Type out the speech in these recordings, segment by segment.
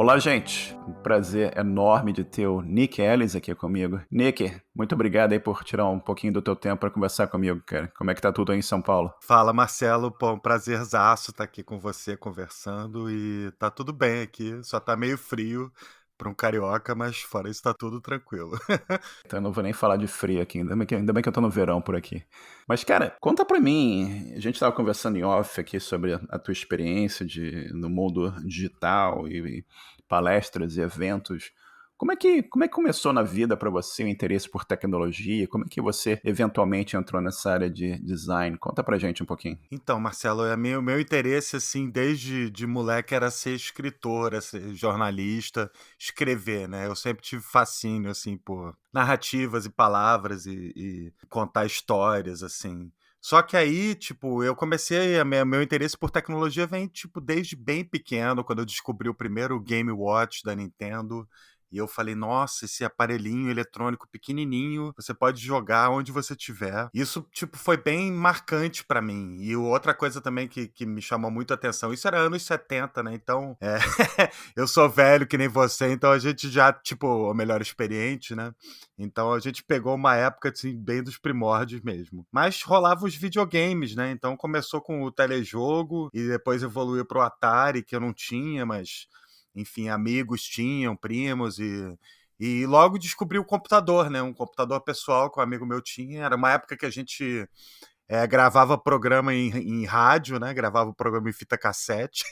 Olá, gente. Um prazer enorme de ter o Nick Ellis aqui comigo. Nick, muito obrigado aí por tirar um pouquinho do teu tempo para conversar comigo, cara. Como é que tá tudo aí em São Paulo? Fala, Marcelo. Pô, um prazerzaço estar aqui com você conversando e tá tudo bem aqui. Só tá meio frio para um carioca, mas fora isso tá tudo tranquilo. Então eu não vou nem falar de frio aqui, ainda bem que eu tô no verão por aqui. Mas, cara, conta pra mim, a gente tava conversando em off aqui sobre a tua experiência no mundo digital e palestras e eventos. Como é que começou na vida pra você o interesse por tecnologia? Como é que você eventualmente entrou nessa área de design? Conta pra gente um pouquinho. Então, Marcelo, o meu interesse, assim, desde de moleque era ser escritor, era ser jornalista, escrever, né? Eu sempre tive fascínio, assim, por narrativas e palavras e contar histórias, assim. Só que aí, tipo, eu comecei, meu interesse por tecnologia vem, tipo, desde bem pequeno, quando eu descobri o primeiro Game Watch da Nintendo. E eu falei, nossa, esse aparelhinho eletrônico pequenininho, você pode jogar onde você estiver. Isso, tipo, foi bem marcante pra mim. E outra coisa também que me chamou muito a atenção, isso era anos 70, né? Então, eu sou velho que nem você, então a gente já, tipo, ou melhor, experiente, né? Então a gente pegou uma época, assim, bem dos primórdios mesmo. Mas rolava os videogames, né? Então começou com o telejogo e depois evoluiu pro Atari, que eu não tinha, mas enfim, amigos tinham, primos, e logo descobri o computador, né? Um computador pessoal que um amigo meu tinha. Era uma época que a gente gravava programa em rádio, né? Gravava o programa em fita cassete.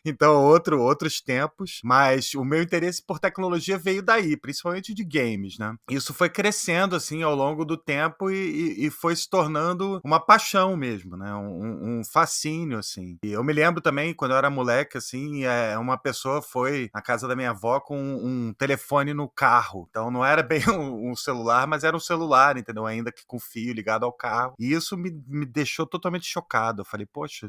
Então, outros tempos. Mas o meu interesse por tecnologia veio daí, principalmente de games, né? Isso foi crescendo, assim, ao longo do tempo e foi se tornando uma paixão mesmo, né? Um fascínio, assim. E eu me lembro também, quando eu era moleque, assim, uma pessoa foi na casa da minha avó com um telefone no carro. Então, não era bem um celular, mas era um celular, entendeu? Ainda que com fio ligado ao carro. E isso me deixou totalmente chocado. Eu falei, poxa,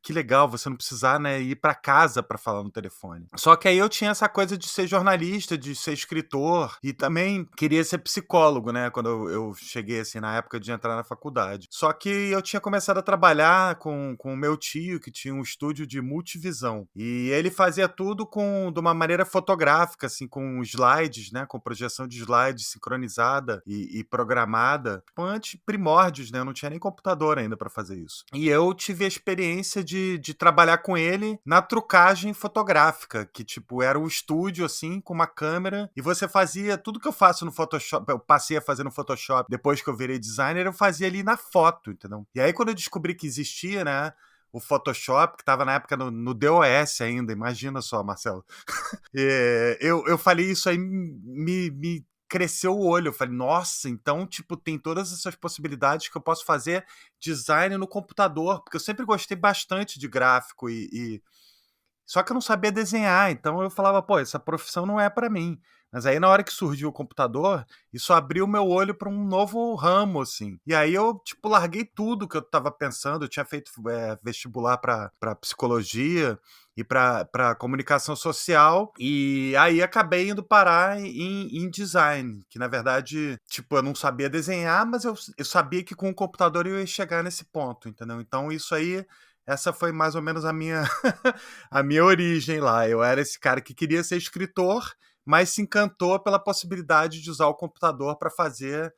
que legal você não precisar, né, ir para casa para falar no telefone. Só que aí eu tinha essa coisa de ser jornalista, de ser escritor e também queria ser psicólogo, né, quando eu cheguei assim na época de entrar na faculdade. Só que eu tinha começado a trabalhar com o meu tio, que tinha um estúdio de multivisão. E ele fazia tudo de uma maneira fotográfica, assim, com slides, né, com projeção de slides sincronizada e programada. Antes, primórdios, né, eu não tinha nem computador ainda para fazer isso. E eu tive a experiência de trabalhar com ele na trucagem fotográfica, que tipo era um estúdio assim com uma câmera e você fazia tudo que eu faço no Photoshop, eu passei a fazer no Photoshop depois que eu virei designer, eu fazia ali na foto, entendeu? E aí quando eu descobri que existia, né, o Photoshop, que estava na época no DOS ainda, imagina só, Marcelo. Eu falei isso aí, me cresceu o olho. Eu falei, nossa, então, tipo, tem todas essas possibilidades que eu posso fazer design no computador, porque eu sempre gostei bastante de gráfico só que eu não sabia desenhar, então eu falava, pô, essa profissão não é para mim. Mas aí na hora que surgiu o computador, isso abriu meu olho para um novo ramo, assim. E aí eu, tipo, larguei tudo que eu estava pensando. Eu tinha feito vestibular para psicologia e para comunicação social. E aí acabei indo parar em design, que na verdade, tipo, eu não sabia desenhar, mas eu sabia que com o computador eu ia chegar nesse ponto, entendeu? Então isso aí, essa foi mais ou menos a minha a minha origem lá. Eu era esse cara que queria ser escritor, mas se encantou pela possibilidade de usar o computador para fazer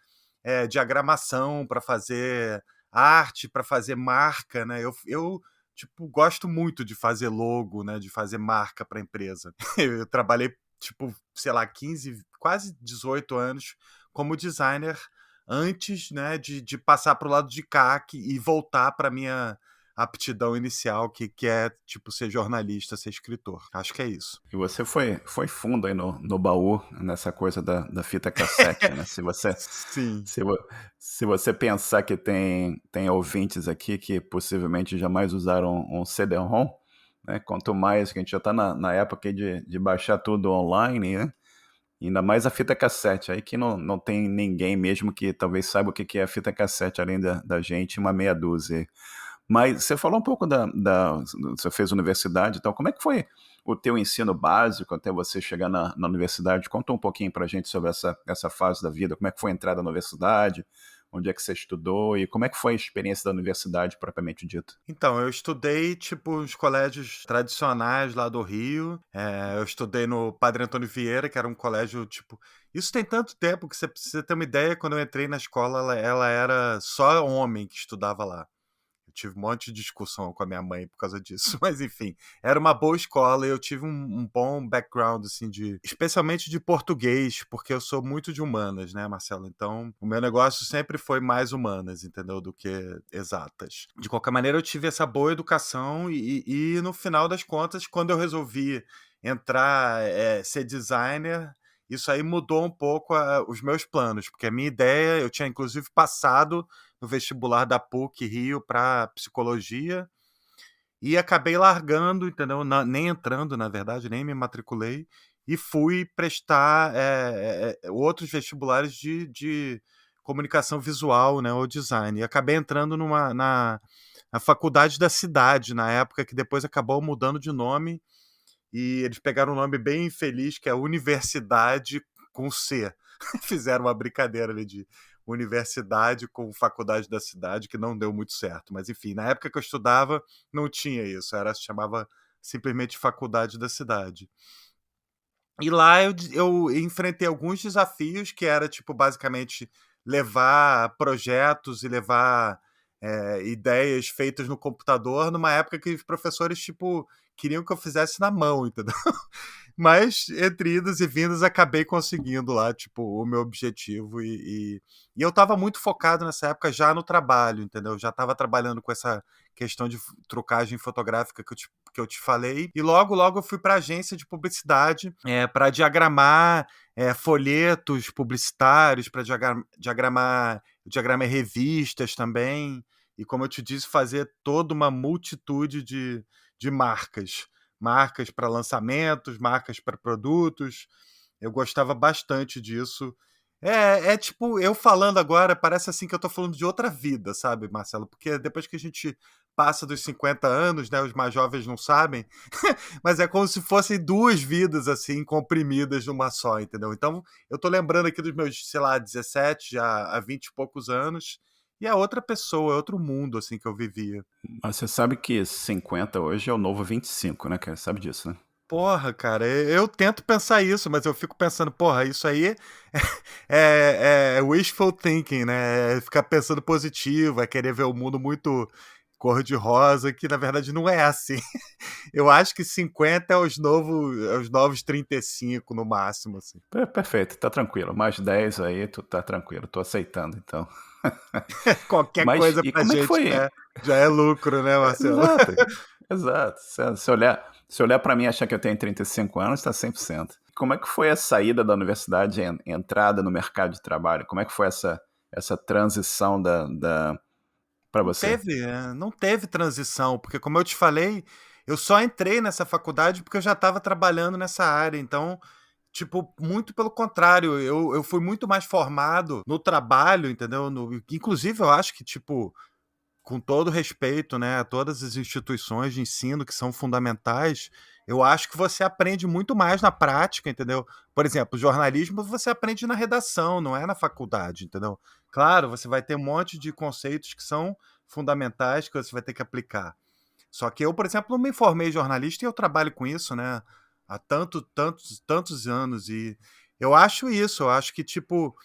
diagramação, para fazer arte, para fazer marca, né? Eu tipo, gosto muito de fazer logo, né? De fazer marca para empresa. Eu trabalhei, tipo, sei lá, 15, quase 18 anos como designer antes, né, de passar para o lado de cá e voltar para minha aptidão inicial, que é, tipo, ser jornalista, ser escritor. Acho que é isso. E você foi fundo aí no baú, nessa coisa da fita cassete, né? Sim. Se, vo- Se você pensar que tem ouvintes aqui que possivelmente jamais usaram um CD-ROM, né? Quanto mais que a gente já está na época aí de baixar tudo online, né? Ainda mais a fita cassete, aí que não tem ninguém mesmo que talvez saiba o que é a fita cassete, além da gente, uma meia dúzia. Mas você falou um pouco você fez universidade, então como é que foi o teu ensino básico até você chegar na universidade? Conta um pouquinho pra gente sobre essa fase da vida, como é que foi a entrada na universidade, onde é que você estudou e como é que foi a experiência da universidade propriamente dita? Então, eu estudei, tipo, nos colégios tradicionais lá do Rio. Eu estudei no Padre Antônio Vieira, que era um colégio, tipo... Isso tem tanto tempo que você precisa ter uma ideia. Quando eu entrei na escola, ela era só homem que estudava lá. Eu tive um monte de discussão com a minha mãe por causa disso, mas enfim, era uma boa escola e eu tive um bom background, assim, especialmente de português, porque eu sou muito de humanas, né, Marcelo? Então, o meu negócio sempre foi mais humanas, entendeu? Do que exatas. De qualquer maneira, eu tive essa boa educação e no final das contas, quando eu resolvi entrar, ser designer, isso aí mudou um pouco os meus planos, porque a minha ideia, eu tinha inclusive passado no vestibular da PUC Rio para psicologia e acabei largando, entendeu? Nem entrando, na verdade, nem me matriculei e fui prestar outros vestibulares de comunicação visual, né, ou design. E acabei entrando na faculdade da cidade, na época, que depois acabou mudando de nome e eles pegaram um nome bem infeliz, que é Universidade com C. Fizeram uma brincadeira ali de universidade com faculdade da cidade, que não deu muito certo. Mas, enfim, na época que eu estudava, não tinha isso. Se chamava simplesmente faculdade da cidade. E lá eu enfrentei alguns desafios, que era, tipo, basicamente levar projetos e levar ideias feitas no computador numa época que os professores, tipo, queriam que eu fizesse na mão, entendeu? Mas, entre idas e vindas, acabei conseguindo lá, tipo, o meu objetivo. E eu tava muito focado nessa época já no trabalho, entendeu? Já tava trabalhando com essa questão de trucagem fotográfica que eu te falei. E logo eu fui para agência de publicidade para diagramar folhetos publicitários, para diagramar revistas também. E, como eu te disse, fazer toda uma multitude de marcas para lançamentos, marcas para produtos. Eu gostava bastante disso. Tipo, eu falando agora, parece assim que eu tô falando de outra vida, sabe, Marcelo? Porque depois que a gente passa dos 50 anos, né, os mais jovens não sabem, mas é como se fossem duas vidas, assim, comprimidas numa só, entendeu? Então, eu tô lembrando aqui dos meus, sei lá, 17 já há 20 e poucos anos, e é outra pessoa, é outro mundo, assim, que eu vivia. Mas você sabe que 50 hoje é o novo 25, né, cara? Sabe disso, né? Porra, cara, eu tento pensar isso, mas eu fico pensando, porra, isso aí é wishful thinking, né? É ficar pensando positivo, é querer ver o mundo muito cor-de-rosa, que na verdade não é assim. Eu acho que 50 é os novos 35 no máximo, assim. Perfeito, tá tranquilo. Mais 10 aí, tu tá tranquilo, tô aceitando, então. Qualquer Mas, coisa e pra como é que gente foi? já é lucro, né, Marcelo? Exato, exato. Se olhar para mim e achar que eu tenho 35 anos, tá 100%. Como é que foi a saída da universidade e entrada no mercado de trabalho? Como é que foi essa transição para você? Não teve transição, porque como eu te falei, eu só entrei nessa faculdade porque eu já estava trabalhando nessa área, então, tipo, muito pelo contrário, eu fui muito mais formado no trabalho, entendeu? Inclusive, eu acho que, tipo, com todo respeito, né, a todas as instituições de ensino que são fundamentais, eu acho que você aprende muito mais na prática, entendeu? Por exemplo, jornalismo você aprende na redação, não é na faculdade, entendeu? Claro, você vai ter um monte de conceitos que são fundamentais que você vai ter que aplicar. Só que eu, por exemplo, não me formei jornalista e eu trabalho com isso, né, há tantos anos e eu acho isso, eu acho que, tipo,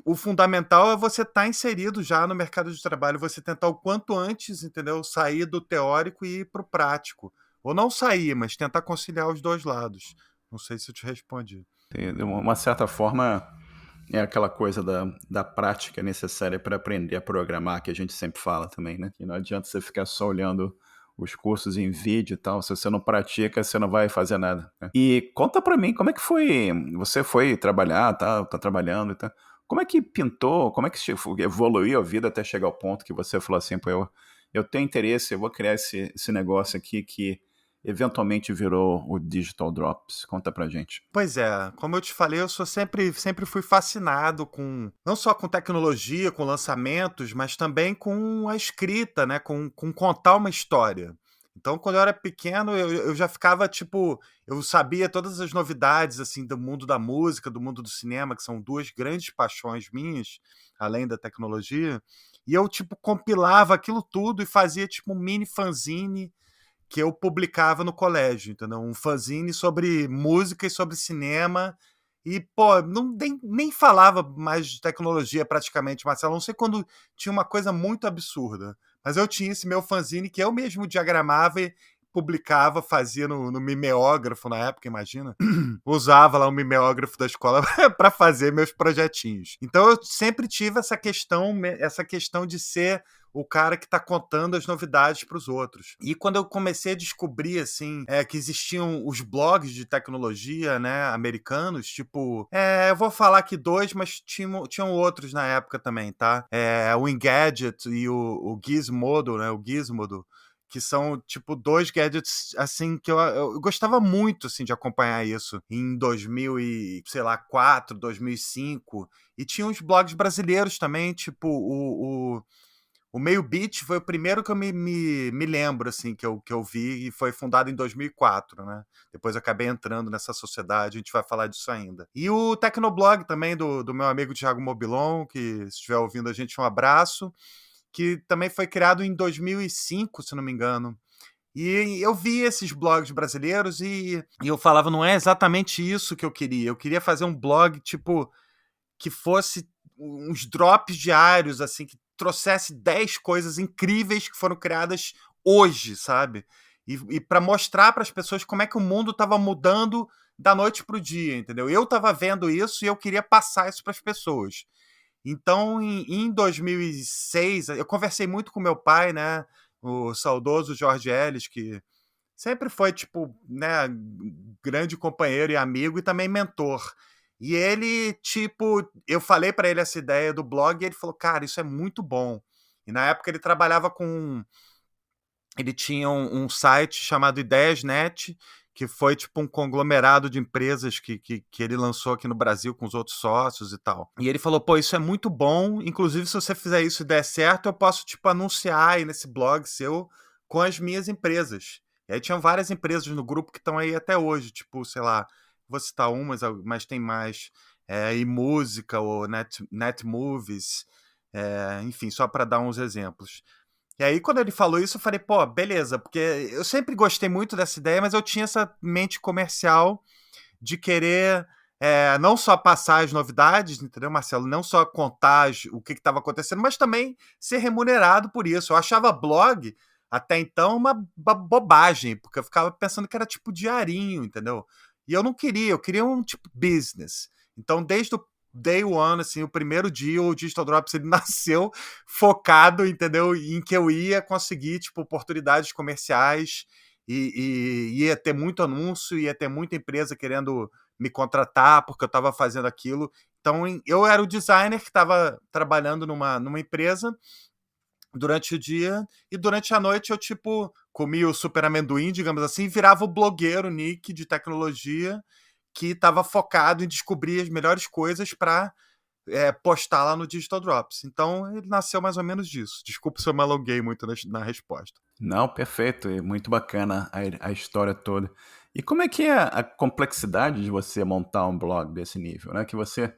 o fundamental é você estar inserido já no mercado de trabalho, você tentar o quanto antes, entendeu? Sair do teórico e ir para o prático. Ou não sair, mas tentar conciliar os dois lados. Não sei se eu te respondi. De uma certa forma, é aquela coisa da prática necessária para aprender a programar, que a gente sempre fala também, né? Que não adianta você ficar só olhando os cursos em vídeo e tal, se você não pratica, você não vai fazer nada, né? E conta para mim, como é que foi? Você foi trabalhar, tá trabalhando e tal. Como é que pintou, como é que evoluiu a vida até chegar ao ponto que você falou assim, pô, eu tenho interesse, eu vou criar esse negócio aqui que eventualmente virou o Digital Drops. Conta pra gente. Pois é, como eu te falei, eu sempre fui fascinado com não só com tecnologia, com lançamentos, mas também com a escrita, né? Com contar uma história. Então, quando eu era pequeno, eu já ficava, tipo, eu sabia todas as novidades, assim, do mundo da música, do mundo do cinema, que são duas grandes paixões minhas, além da tecnologia, e eu, tipo, compilava aquilo tudo e fazia, tipo, um mini fanzine que eu publicava no colégio, entendeu? Um fanzine sobre música e sobre cinema. E, pô, não, nem falava mais de tecnologia praticamente, Marcelo. Não sei quando tinha uma coisa muito absurda. Mas eu tinha esse meu fanzine que eu mesmo diagramava e publicava, fazia no mimeógrafo na época, imagina. Usava lá o mimeógrafo da escola para fazer meus projetinhos. Então eu sempre tive essa questão de ser o cara que está contando as novidades para os outros. E quando eu comecei a descobrir assim, que existiam os blogs de tecnologia, né, americanos, tipo, eu vou falar aqui dois, mas tinham outros na época também, tá? O Engadget e o Gizmodo, né, o Gizmodo, que são, tipo, dois gadgets, assim, que eu gostava muito, assim, de acompanhar isso em 2000 e, sei lá, 4, 2005. E tinha uns blogs brasileiros também, tipo, o Meio Beat foi o primeiro que eu me lembro, assim, que eu vi, e foi fundado em 2004, né? Depois eu acabei entrando nessa sociedade, a gente vai falar disso ainda. E o Tecnoblog também, do meu amigo Thiago Mobilon, que se estiver ouvindo a gente, um abraço, que também foi criado em 2005, se não me engano. E eu vi esses blogs brasileiros e eu falava, não é exatamente isso que eu queria. Eu queria fazer um blog, tipo, que fosse uns drops diários, assim, que trouxesse 10 coisas incríveis que foram criadas hoje, sabe? E para mostrar para as pessoas como é que o mundo estava mudando da noite para o dia, entendeu? Eu estava vendo isso e eu queria passar isso para as pessoas. Então, em 2006, eu conversei muito com meu pai, né? O saudoso Jorge Ellis, que sempre foi, tipo, né, grande companheiro e amigo e também mentor. E ele, tipo, eu falei para ele essa ideia do blog e ele falou, cara, isso é muito bom. E na época ele trabalhava com. Ele tinha um site chamado Ideiasnet, que foi tipo um conglomerado de empresas que ele lançou aqui no Brasil com os outros sócios e tal. E ele falou, pô, isso é muito bom, inclusive se você fizer isso e der certo, eu posso tipo anunciar aí nesse blog seu com as minhas empresas. E aí tinham várias empresas no grupo que estão aí até hoje, tipo, sei lá, vou citar umas, mas tem mais, e música ou net movies, enfim, só para dar uns exemplos. E aí, quando ele falou isso, eu falei, pô, beleza, porque eu sempre gostei muito dessa ideia, mas eu tinha essa mente comercial de querer não só passar as novidades, entendeu, Marcelo? Não só contar o que estava acontecendo, mas também ser remunerado por isso. Eu achava blog, até então, uma bobagem, porque eu ficava pensando que era tipo diarinho, entendeu? E eu não queria, eu queria um tipo business. Então, desde o day one, assim, o primeiro dia, o Digital Drops ele nasceu focado, entendeu, em que eu ia conseguir, tipo, oportunidades comerciais e ia ter muito anúncio, ia ter muita empresa querendo me contratar porque eu estava fazendo aquilo. Então, eu era o designer que estava trabalhando numa empresa durante o dia e durante a noite eu, tipo, comia o super amendoim, digamos assim, e virava o blogueiro Nick de tecnologia que estava focado em descobrir as melhores coisas para postar lá no Digital Drops. Então, ele nasceu mais ou menos disso. Desculpa se eu me alonguei muito na resposta. Não, perfeito, e muito bacana a história toda. E como é que é a complexidade de você montar um blog desse nível, né? Que você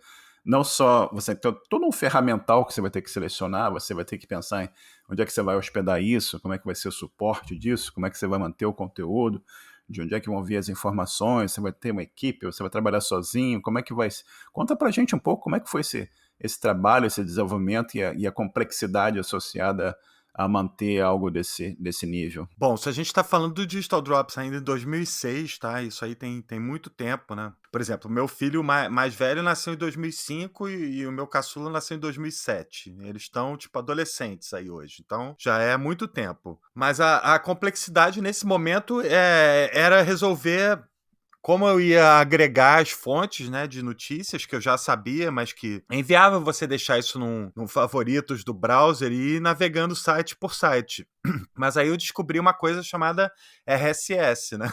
não só você tem todo um ferramental que você vai ter que selecionar, você vai ter que pensar em onde é que você vai hospedar isso, como é que vai ser o suporte disso, como é que você vai manter o conteúdo, de onde é que vão vir as informações, você vai ter uma equipe, você vai trabalhar sozinho, como é que vai... Conta pra gente um pouco como é que foi esse trabalho, esse desenvolvimento e a complexidade associada a manter algo desse nível. Bom, se a gente está falando do Digital Drops ainda em 2006, tá? Isso aí tem muito tempo, né? Por exemplo, o meu filho mais velho nasceu em 2005 e o meu caçula nasceu em 2007. Eles estão, tipo, adolescentes aí hoje. Então, já é muito tempo. Mas a complexidade nesse momento era resolver como eu ia agregar as fontes, né, de notícias que eu já sabia, mas que é inviável você deixar isso num favoritos do browser e ir navegando site por site. Mas aí eu descobri uma coisa chamada RSS, né?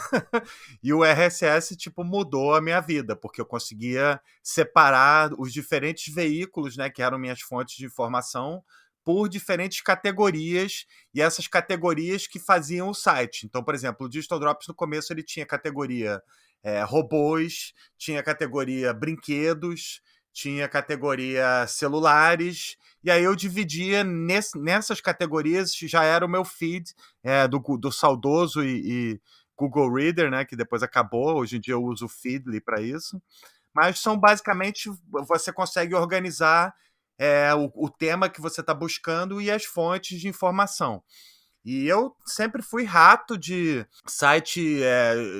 E o RSS, tipo, mudou a minha vida, porque eu conseguia separar os diferentes veículos, né, que eram minhas fontes de informação por diferentes categorias, e essas categorias que faziam o site. Então, por exemplo, o Digital Drops no começo ele tinha categoria robôs, tinha categoria brinquedos, tinha categoria celulares, e aí eu dividia nessas categorias, já era o meu feed do saudoso e Google Reader, né, que depois acabou, hoje em dia eu uso o Feedly para isso, mas são basicamente, você consegue organizar o tema que você está buscando e as fontes de informação. E eu sempre fui rato de site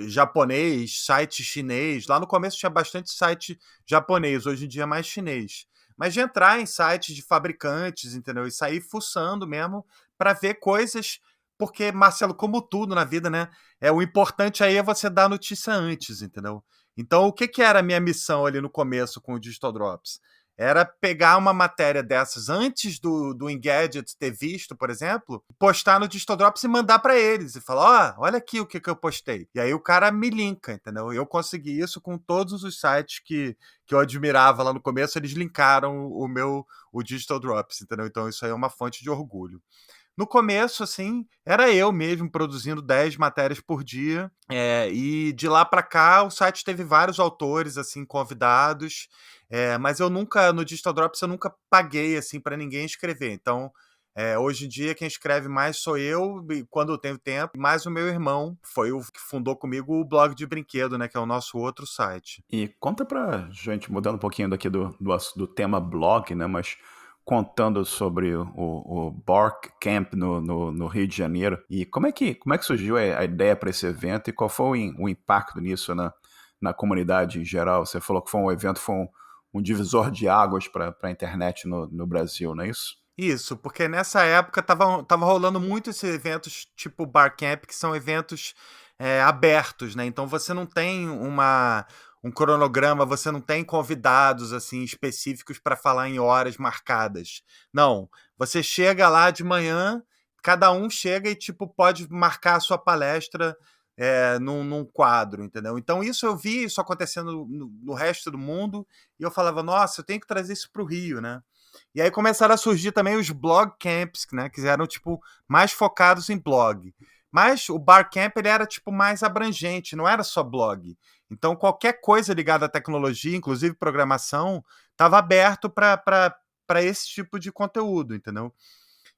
japonês, site chinês. Lá no começo tinha bastante site japonês, hoje em dia é mais chinês. Mas de entrar em sites de fabricantes, entendeu? E sair fuçando mesmo para ver coisas. Porque, Marcelo, como tudo na vida, né? O importante aí é você dar a notícia antes, entendeu? Então, o que era a minha missão ali no começo com o Digital Drops? Era pegar uma matéria dessas antes do Engadget ter visto, por exemplo, postar no Digital Drops e mandar para eles. E falar, olha aqui o que eu postei. E aí o cara me linka, entendeu? Eu consegui isso com todos os sites que eu admirava lá no começo. Eles linkaram o Digital Drops, entendeu? Então isso aí é uma fonte de orgulho. No começo, assim, era eu mesmo produzindo 10 matérias por dia. E de lá para cá, o site teve vários autores, assim, convidados. Mas eu nunca, no Digital Drops, eu nunca paguei, assim, para ninguém escrever. Então, hoje em dia, quem escreve mais sou eu, e quando eu tenho tempo, mais o meu irmão, foi o que fundou comigo o blog de brinquedo, né, que é o nosso outro site. E conta pra gente, mudando um pouquinho daqui do tema blog, né? Mas contando sobre o Bark Camp no Rio de Janeiro. E como é que surgiu a ideia para esse evento e qual foi o impacto nisso na comunidade em geral? Você falou que foi um evento, foi um divisor de águas para a internet no Brasil, não é isso? Isso, porque nessa época tava rolando muito esses eventos tipo Barcamp, que são eventos abertos, né? Então você não tem um cronograma, você não tem convidados assim específicos para falar em horas marcadas. Não, você chega lá de manhã, cada um chega e tipo pode marcar a sua palestra num quadro, entendeu? Então isso eu vi isso acontecendo no resto do mundo e eu falava, nossa, eu tenho que trazer isso para o Rio, né? E aí começaram a surgir também os blog camps, né, que eram tipo mais focados em blog. Mas o Barcamp ele era tipo mais abrangente, não era só blog. Então qualquer coisa ligada à tecnologia, inclusive programação, estava aberto para esse tipo de conteúdo, entendeu?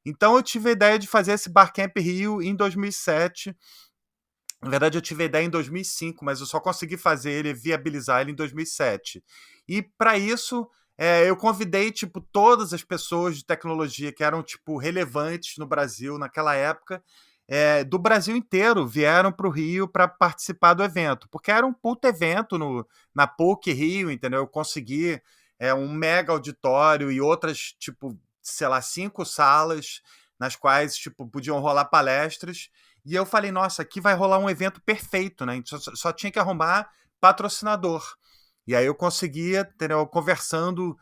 Então eu tive a ideia de fazer esse Barcamp Rio em 2007. Na verdade, eu tive a ideia em 2005, mas eu só consegui fazer ele, viabilizar ele em 2007. E para isso, eu convidei tipo todas as pessoas de tecnologia que eram tipo relevantes no Brasil naquela época, do Brasil inteiro, vieram para o Rio para participar do evento, porque era um puto evento na PUC Rio, entendeu? Eu consegui um mega auditório e outras tipo, sei lá, 5 salas nas quais tipo podiam rolar palestras. E eu falei, nossa, aqui vai rolar um evento perfeito, né? A gente só tinha que arrumar patrocinador. E aí eu conseguia, entendeu, conversando,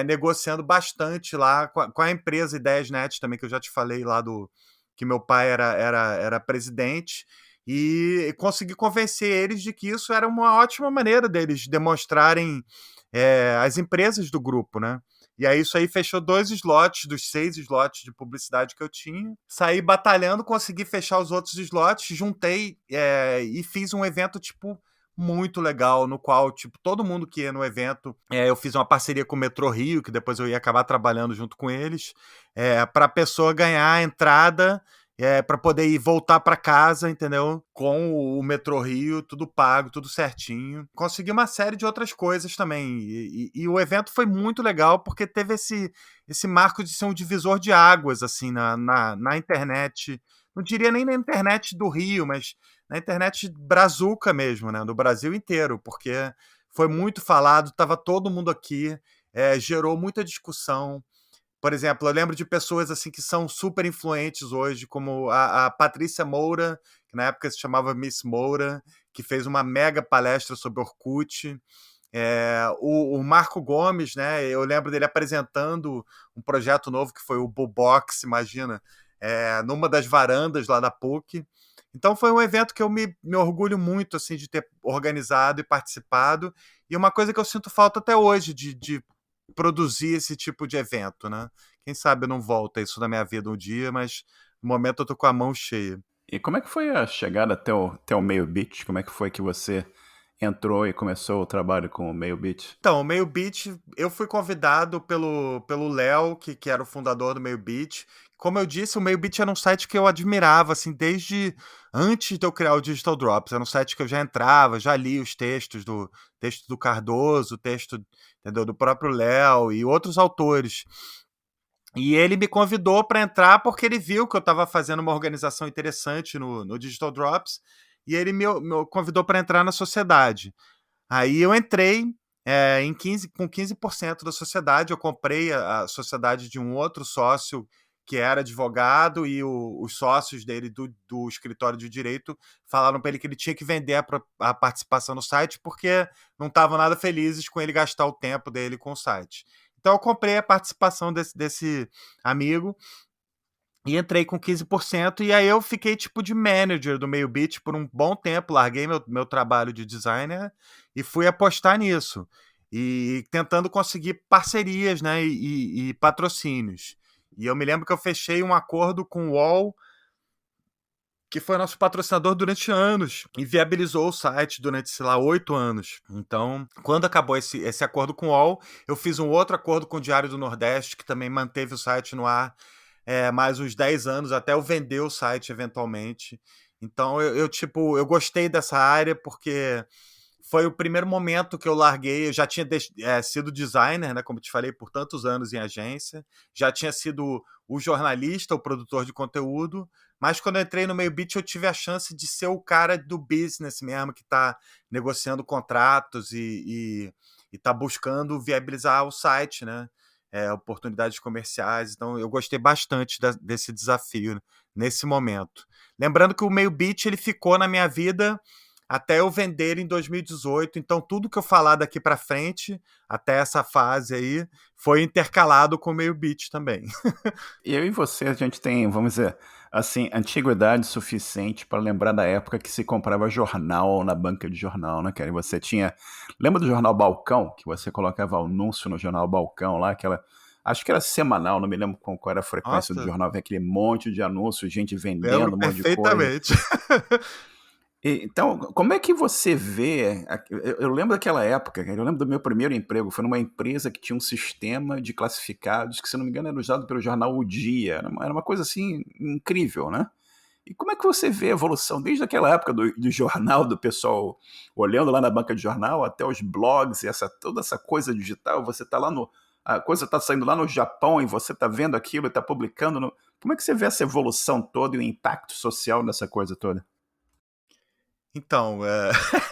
negociando bastante lá com a empresa IdeiasNet também, que eu já te falei lá que meu pai era presidente, e consegui convencer eles de que isso era uma ótima maneira deles demonstrarem as empresas do grupo, né? E aí isso aí fechou 2 slots dos 6 slots de publicidade que eu tinha. Saí batalhando, consegui fechar os outros slots, juntei e fiz um evento, tipo, muito legal, no qual, tipo, todo mundo que ia no evento, eu fiz uma parceria com o Metrô Rio, que depois eu ia acabar trabalhando junto com eles, para a pessoa ganhar a entrada, para poder ir voltar para casa, entendeu? Com o Metrô Rio, tudo pago, tudo certinho. Consegui uma série de outras coisas também. E o evento foi muito legal porque teve esse marco de ser um divisor de águas, assim, na internet. Não diria nem na internet do Rio, mas na internet brazuca mesmo, né? Do Brasil inteiro, porque foi muito falado, estava todo mundo aqui, gerou muita discussão. Por exemplo, eu lembro de pessoas assim que são super influentes hoje, como a Patrícia Moura, que na época se chamava Miss Moura, que fez uma mega palestra sobre Orkut. O Marco Gomes, né? Eu lembro dele apresentando um projeto novo que foi o Bubox, imagina, numa das varandas lá da PUC. Então foi um evento que eu me orgulho muito assim de ter organizado e participado, e uma coisa que eu sinto falta até hoje de produzir esse tipo de evento, né? Quem sabe não volta isso na minha vida um dia, mas no momento eu tô com a mão cheia. E como é que foi a chegada até o Meio Beat? Como é que foi que você entrou e começou o trabalho com o Meio Beat? Então, o Meio Beat, eu fui convidado pelo Léo, que era o fundador do Meio Beat. Como eu disse, o Meio Beat era um site que eu admirava, assim, desde antes de eu criar o Digital Drops. Era um site que eu já entrava, já li os texto do Cardoso, texto, entendeu, do próprio Léo e outros autores. E ele me convidou para entrar porque ele viu que eu estava fazendo uma organização interessante no Digital Drops e ele me convidou para entrar na sociedade. Aí eu entrei com 15% da sociedade. Eu comprei a sociedade de um outro sócio que era advogado e os sócios dele do escritório de direito falaram para ele que ele tinha que vender a participação no site porque não estavam nada felizes com ele gastar o tempo dele com o site. Então eu comprei a participação desse amigo e entrei com 15%, e aí eu fiquei tipo de manager do Meio Beat por um bom tempo, larguei meu trabalho de designer e fui apostar nisso. E tentando conseguir parcerias, né, e patrocínios. E eu me lembro que eu fechei um acordo com o UOL, que foi nosso patrocinador durante anos e viabilizou o site durante, sei lá, 8 anos. Então, quando acabou esse acordo com o UOL, eu fiz um outro acordo com o Diário do Nordeste, que também manteve o site no ar mais uns 10 anos, até eu vender o site eventualmente. Então, tipo, eu gostei dessa área porque foi o primeiro momento que eu larguei. Eu já tinha sido designer, né, como te falei, por tantos anos em agência. Já tinha sido o jornalista, o produtor de conteúdo. Mas quando eu entrei no Meio Beat, eu tive a chance de ser o cara do business mesmo, que está negociando contratos e está buscando viabilizar o site, né? Oportunidades comerciais. Então, eu gostei bastante desse desafio, né, nesse momento. Lembrando que o Meio Beat ele ficou na minha vida até eu vender em 2018. Então, tudo que eu falar daqui para frente, até essa fase aí, foi intercalado com o Meio Beat também. Eu e você, a gente tem, vamos dizer, assim, antiguidade suficiente para lembrar da época que se comprava jornal na banca de jornal, né, cara? E você tinha. Lembra do jornal Balcão? Que você colocava anúncio no jornal Balcão lá, aquela. Acho que era semanal, não me lembro qual era a frequência do Nossa, jornal, vem aquele monte de anúncios, gente lembro vendendo um monte de coisa. perfeitamente. Então, como é que você vê? Eu lembro daquela época, eu lembro do meu primeiro emprego, foi numa empresa que tinha um sistema de classificados que, se não me engano, era usado pelo jornal O Dia. Era uma coisa assim incrível, né? E como é que você vê a evolução desde aquela época do jornal, do pessoal olhando lá na banca de jornal, até os blogs, e toda essa coisa digital? Você está lá no. A coisa está saindo lá no Japão e você está vendo aquilo e está publicando. Como é que você vê essa evolução toda e o impacto social dessa coisa toda? Então,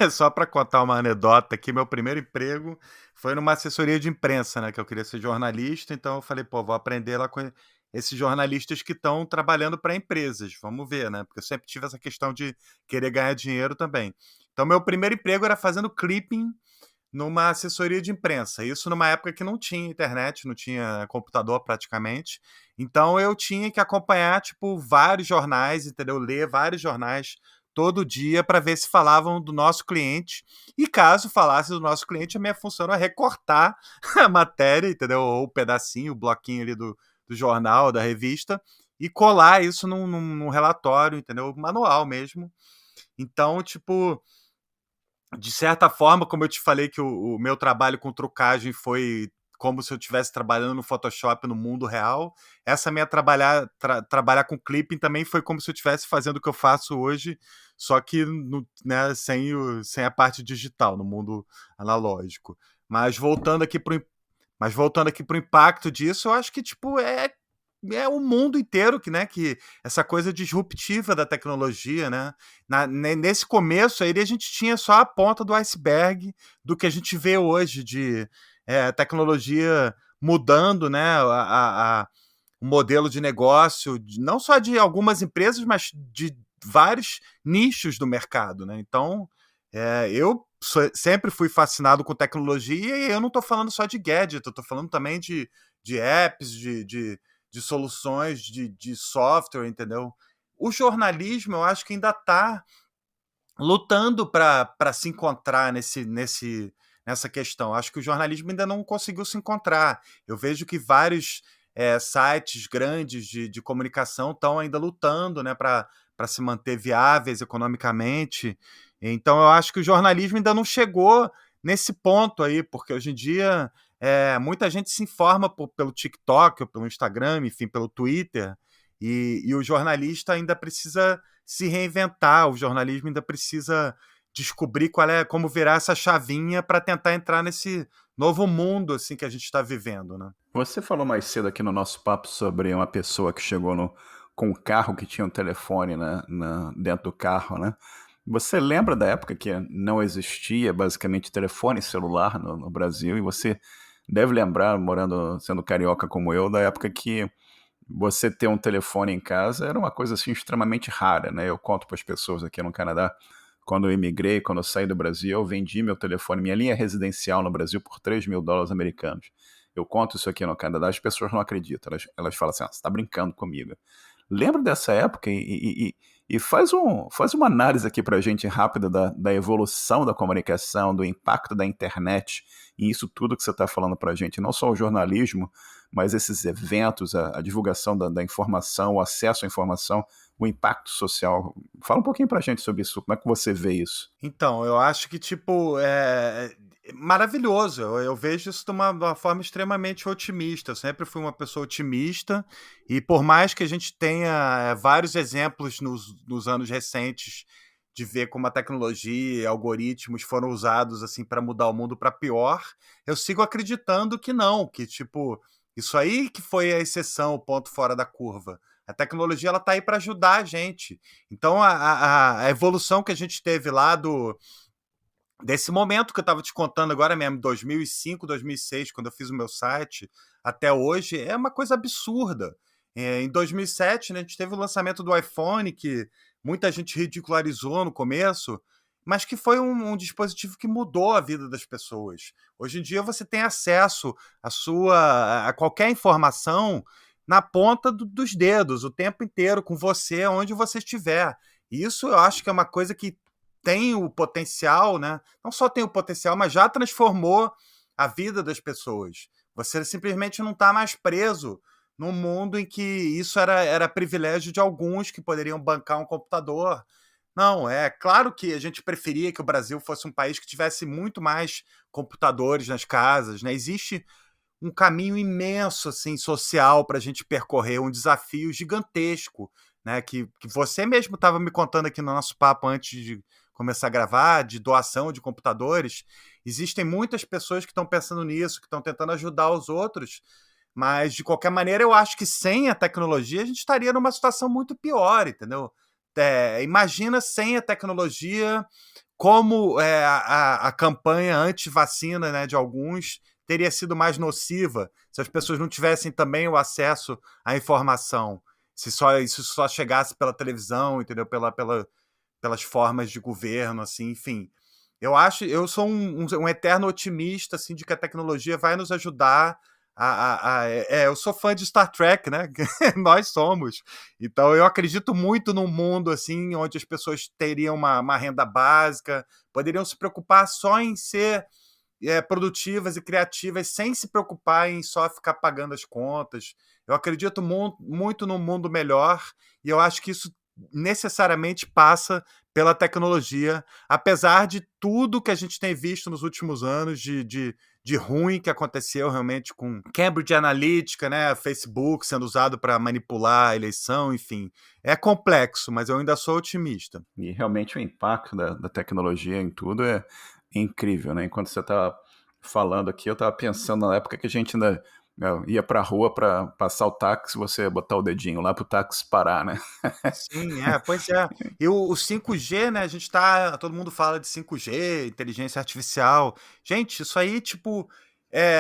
só para contar uma anedota aqui, meu primeiro emprego foi numa assessoria de imprensa, né? Que eu queria ser jornalista, então eu falei, pô, vou aprender lá com esses jornalistas que estão trabalhando para empresas. Vamos ver, né? Porque eu sempre tive essa questão de querer ganhar dinheiro também. Então, meu primeiro emprego era fazendo clipping numa assessoria de imprensa. Isso numa época que não tinha internet, não tinha computador praticamente. Então eu tinha que acompanhar tipo vários jornais, entendeu? Ler vários jornais todo dia para ver se falavam do nosso cliente. E caso falasse do nosso cliente, a minha função era recortar a matéria, entendeu? Ou o pedacinho, o bloquinho ali do jornal, da revista, e colar isso num relatório, entendeu? Manual mesmo. Então, tipo, de certa forma, como eu te falei que o meu trabalho com trucagem foi como se eu estivesse trabalhando no Photoshop no mundo real, essa minha trabalhar com clipping também foi como se eu estivesse fazendo o que eu faço hoje, só que né, sem a parte digital, no mundo analógico. Mas voltando aqui para o impacto disso, eu acho que tipo é o mundo inteiro que essa coisa disruptiva da tecnologia, né? Nesse começo aí a gente tinha só a ponta do iceberg do que a gente vê hoje de tecnologia mudando, né? O modelo de negócio, não só de algumas empresas, mas de vários nichos do mercado, né? Então, eu sempre fui fascinado com tecnologia e eu não estou falando só de gadget, eu estou falando também de apps, de soluções de software, entendeu? O jornalismo, eu acho que ainda está lutando para se encontrar nessa questão. Acho que o jornalismo ainda não conseguiu se encontrar. Eu vejo que vários sites grandes de comunicação estão ainda lutando, né, para se manter viáveis economicamente. Então, eu acho que o jornalismo ainda não chegou nesse ponto aí, porque hoje em dia muita gente se informa pelo TikTok, ou pelo Instagram, enfim, pelo Twitter, e o jornalista ainda precisa se reinventar, o jornalismo ainda precisa descobrir como virar essa chavinha para tentar entrar nesse novo mundo assim que a gente está vivendo, né? Você falou mais cedo aqui no nosso papo sobre uma pessoa que chegou com um carro que tinha um telefone dentro do carro, né? Você lembra da época que não existia basicamente telefone celular no Brasil? E você deve lembrar, sendo carioca como eu, da época que você ter um telefone em casa era uma coisa assim extremamente rara, né? Eu conto para as pessoas aqui no Canadá, quando eu imigrei, quando eu saí do Brasil, eu vendi meu telefone, minha linha residencial no Brasil por $3.000 americanos. Eu conto isso aqui no Canadá, as pessoas não acreditam, elas falam assim, você está brincando comigo. Lembra dessa época e faz uma análise aqui para a gente rápida da evolução da comunicação, do impacto da internet e isso tudo que você está falando para a gente, não só o jornalismo, mas esses eventos, a divulgação da informação, o acesso à informação, o impacto social. Fala um pouquinho para a gente sobre isso, como é que você vê isso? Então, eu acho que, tipo, é maravilhoso. Eu vejo isso de uma forma extremamente otimista. Eu sempre fui uma pessoa otimista, e por mais que a gente tenha vários exemplos nos anos recentes de ver como a tecnologia e algoritmos foram usados assim para mudar o mundo para pior, eu sigo acreditando que não, que tipo, isso aí que foi a exceção, o ponto fora da curva. A tecnologia ela tá aí para ajudar a gente. Então a evolução que a gente teve lá desse momento que eu estava te contando agora mesmo, 2005, 2006, quando eu fiz o meu site, até hoje, é uma coisa absurda. Em 2007, né, a gente teve o lançamento do iPhone, que muita gente ridicularizou no começo, mas que foi um dispositivo que mudou a vida das pessoas. Hoje em dia você tem acesso a qualquer informação na ponta dos dedos, o tempo inteiro, com você, onde você estiver. E isso eu acho que é uma coisa que tem o potencial, né? Não só tem o potencial, mas já transformou a vida das pessoas. Você simplesmente não está mais preso num mundo em que isso era privilégio de alguns que poderiam bancar um computador. Não, é claro que a gente preferia que o Brasil fosse um país que tivesse muito mais computadores nas casas, né? Existe um caminho imenso assim social para a gente percorrer, um desafio gigantesco, né? Que você mesmo estava me contando aqui no nosso papo antes de começar a gravar, de doação de computadores. Existem muitas pessoas que estão pensando nisso, que estão tentando ajudar os outros, mas de qualquer maneira eu acho que sem a tecnologia a gente estaria numa situação muito pior, entendeu? Imagina sem a tecnologia como a campanha anti-vacina, né, de alguns teria sido mais nociva se as pessoas não tivessem também o acesso à informação, se isso só chegasse pela televisão, entendeu? Pelas formas de governo, assim, enfim. Eu sou um eterno otimista, assim, de que a tecnologia vai nos ajudar eu sou fã de Star Trek, né? Nós somos. Então eu acredito muito num mundo assim, onde as pessoas teriam uma renda básica, poderiam se preocupar só em ser produtivas e criativas, sem se preocupar em só ficar pagando as contas. Eu acredito muito num mundo melhor, e eu acho que isso necessariamente passa pela tecnologia, apesar de tudo que a gente tem visto nos últimos anos de ruim que aconteceu realmente com Cambridge Analytica, né, Facebook sendo usado para manipular a eleição, enfim. É complexo, mas eu ainda sou otimista. E realmente o impacto da tecnologia em tudo é incrível, né? Enquanto você estava falando aqui, eu estava pensando na época que a gente ainda ia para a rua para passar o táxi, você botar o dedinho lá para o táxi parar, né? Sim, pois é. E o 5G, né? Todo mundo fala de 5G, inteligência artificial. Gente, isso aí, tipo,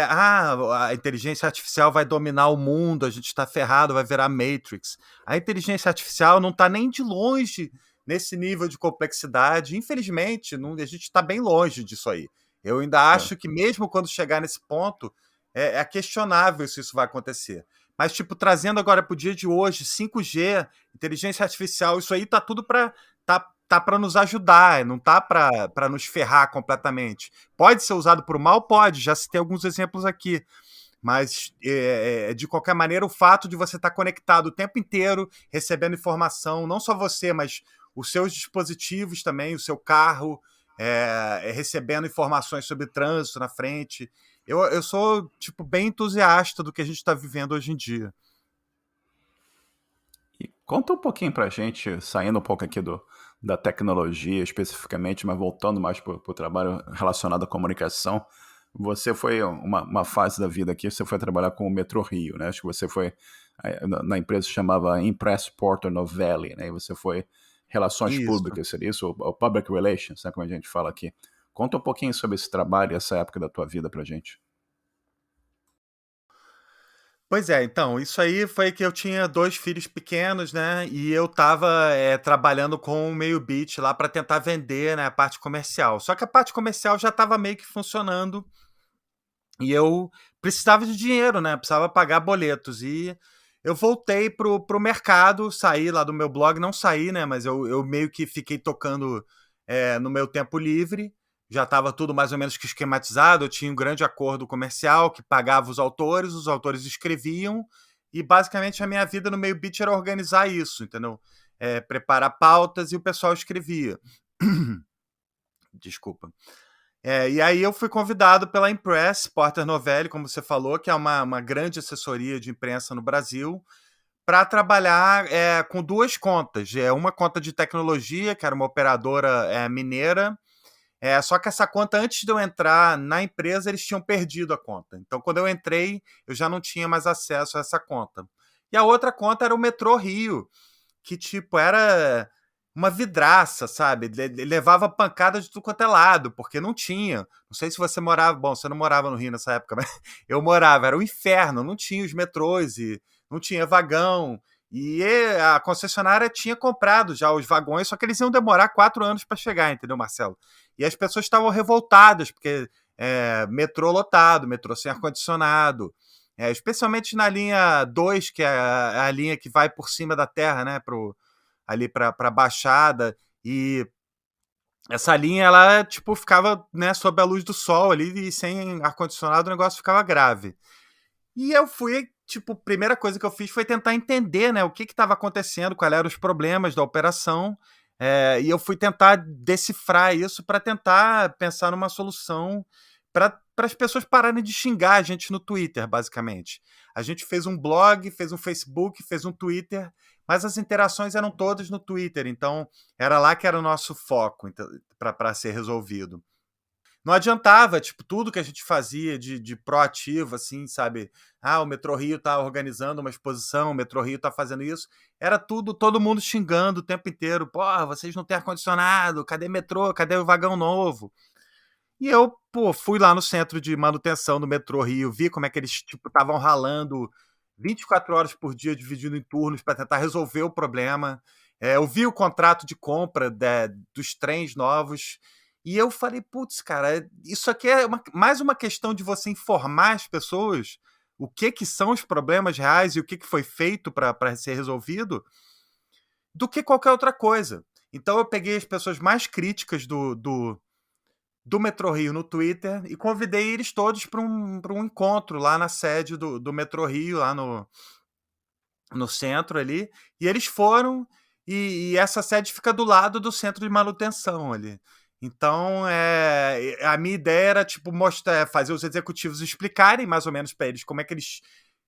a inteligência artificial vai dominar o mundo, a gente tá ferrado, vai virar Matrix. A inteligência artificial não tá nem de longe nesse nível de complexidade. Infelizmente, a gente tá bem longe disso aí. Eu ainda É. acho que mesmo quando chegar nesse ponto, é questionável se isso vai acontecer. Mas, tipo, trazendo agora para o dia de hoje, 5G, inteligência artificial, isso aí tá tudo para. Tá tá para nos ajudar, não tá para nos ferrar completamente. Pode ser usado por mal? Pode, já citei alguns exemplos aqui. Mas, de qualquer maneira, o fato de você estar conectado o tempo inteiro, recebendo informação, não só você, mas os seus dispositivos também, o seu carro, recebendo informações sobre trânsito na frente. Eu sou, tipo, bem entusiasta do que a gente está vivendo hoje em dia. E conta um pouquinho pra gente, saindo um pouco aqui da tecnologia especificamente, mas voltando mais para o trabalho relacionado à comunicação. Você foi uma fase da vida aqui, você foi trabalhar com o Metrô Rio, né? Acho que você foi na empresa que chamava Impress Porter Novelli, né? E você foi relações Isso. públicas, seria isso? O Public Relations, né? Como a gente fala aqui. Conta um pouquinho sobre esse trabalho e essa época da tua vida pra gente. Pois é, então, isso aí foi que eu tinha 2 filhos pequenos, né, e eu estava, trabalhando com o Meio Beat lá para tentar vender, né, a parte comercial. Só que a parte comercial já estava meio que funcionando e eu precisava de dinheiro, né, precisava pagar boletos. E eu voltei pro mercado, saí lá do meu blog, não saí, né, mas eu meio que fiquei tocando, no meu tempo livre. Já estava tudo mais ou menos que esquematizado, eu tinha um grande acordo comercial que pagava os autores escreviam, e basicamente a minha vida no meio beat era organizar isso, entendeu? Preparar pautas e o pessoal escrevia. Desculpa. E aí eu fui convidado pela Impress Porter Novelli, como você falou, que é uma grande assessoria de imprensa no Brasil, para trabalhar com 2 contas. Uma conta de tecnologia, que era uma operadora mineira. Só que essa conta, antes de eu entrar na empresa, eles tinham perdido a conta. Então, quando eu entrei, eu já não tinha mais acesso a essa conta. E a outra conta era o Metrô Rio, que, tipo, era uma vidraça, sabe? Levava pancada de tudo quanto é lado, porque não tinha. Não sei se você morava. Bom, você não morava no Rio nessa época, mas eu morava. Era um inferno, não tinha os metrôs e não tinha vagão. E a concessionária tinha comprado já os vagões, só que eles iam demorar 4 anos para chegar, entendeu, Marcelo? E as pessoas estavam revoltadas, porque metrô lotado, metrô sem ar-condicionado, especialmente na linha 2, que é a linha que vai por cima da terra, né, ali para a Baixada. E essa linha, ela, tipo, ficava, né, sob a luz do sol ali, e sem ar-condicionado o negócio ficava grave. E eu fui, tipo, a primeira coisa que eu fiz foi tentar entender, né, o que estava acontecendo, quais eram os problemas da operação, e eu fui tentar decifrar isso para tentar pensar numa solução para as pessoas pararem de xingar a gente no Twitter, basicamente. A gente fez um blog, fez um Facebook, fez um Twitter, mas as interações eram todas no Twitter, então era lá que era o nosso foco para ser resolvido. Não adiantava, tipo, tudo que a gente fazia de proativo, assim, sabe? O Metrô Rio tá organizando uma exposição, o Metrô Rio tá fazendo isso. Era tudo, todo mundo xingando o tempo inteiro. Porra, vocês não têm ar-condicionado, cadê metrô, cadê o vagão novo? E eu, pô, fui lá no centro de manutenção do Metrô Rio, vi como é que eles, tipo, estavam ralando 24 horas por dia, dividindo em turnos para tentar resolver o problema. Eu vi o contrato de compra dos trens novos e eu falei, putz, cara, isso aqui é mais uma questão de você informar as pessoas o que são os problemas reais e o que foi feito para ser resolvido, do que qualquer outra coisa. Então eu peguei as pessoas mais críticas do Metrô Rio no Twitter e convidei eles todos para um encontro lá na sede do Metrô Rio, lá no centro ali. E eles foram, e essa sede fica do lado do centro de manutenção ali. Então, a minha ideia era, tipo, mostrar, fazer os executivos explicarem mais ou menos para eles como é que eles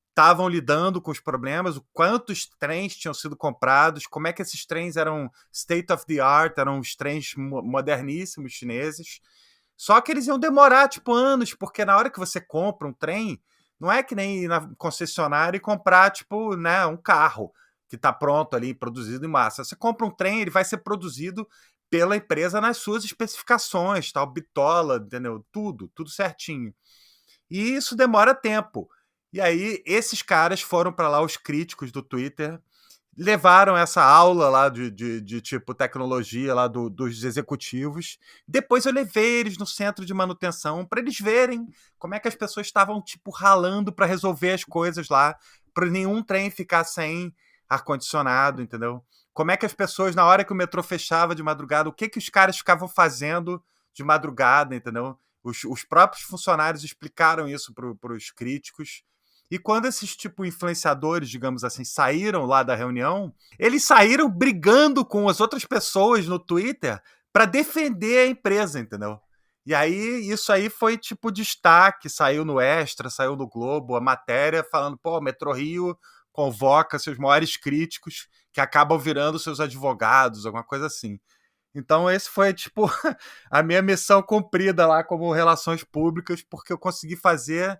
estavam lidando com os problemas, o quantos trens tinham sido comprados, como é que esses trens eram state of the art, eram os trens moderníssimos chineses. Só que eles iam demorar, tipo, anos, porque na hora que você compra um trem, não é que nem ir na concessionária e comprar, tipo, né, um carro que está pronto ali, produzido em massa. Você compra um trem, ele vai ser produzido pela empresa nas suas especificações, tal, bitola, entendeu? Tudo certinho. E isso demora tempo. E aí, esses caras foram para lá, os críticos do Twitter, levaram essa aula lá de tipo tecnologia lá dos executivos. Depois eu levei eles no centro de manutenção para eles verem como é que as pessoas estavam tipo ralando para resolver as coisas lá, para nenhum trem ficar sem ar-condicionado, entendeu? como é que as pessoas, na hora que o metrô fechava de madrugada, o que os caras ficavam fazendo de madrugada, entendeu? Os próprios funcionários explicaram isso para os críticos. E quando esses tipo influenciadores, digamos assim, saíram lá da reunião, eles saíram brigando com as outras pessoas no Twitter para defender a empresa, entendeu? E aí, isso aí foi tipo destaque, saiu no Extra, saiu no Globo, a matéria falando, pô, o Metrô Rio convoca seus maiores críticos que acabam virando seus advogados, alguma coisa assim. Então, esse foi, tipo, a minha missão cumprida lá como relações públicas, porque eu consegui fazer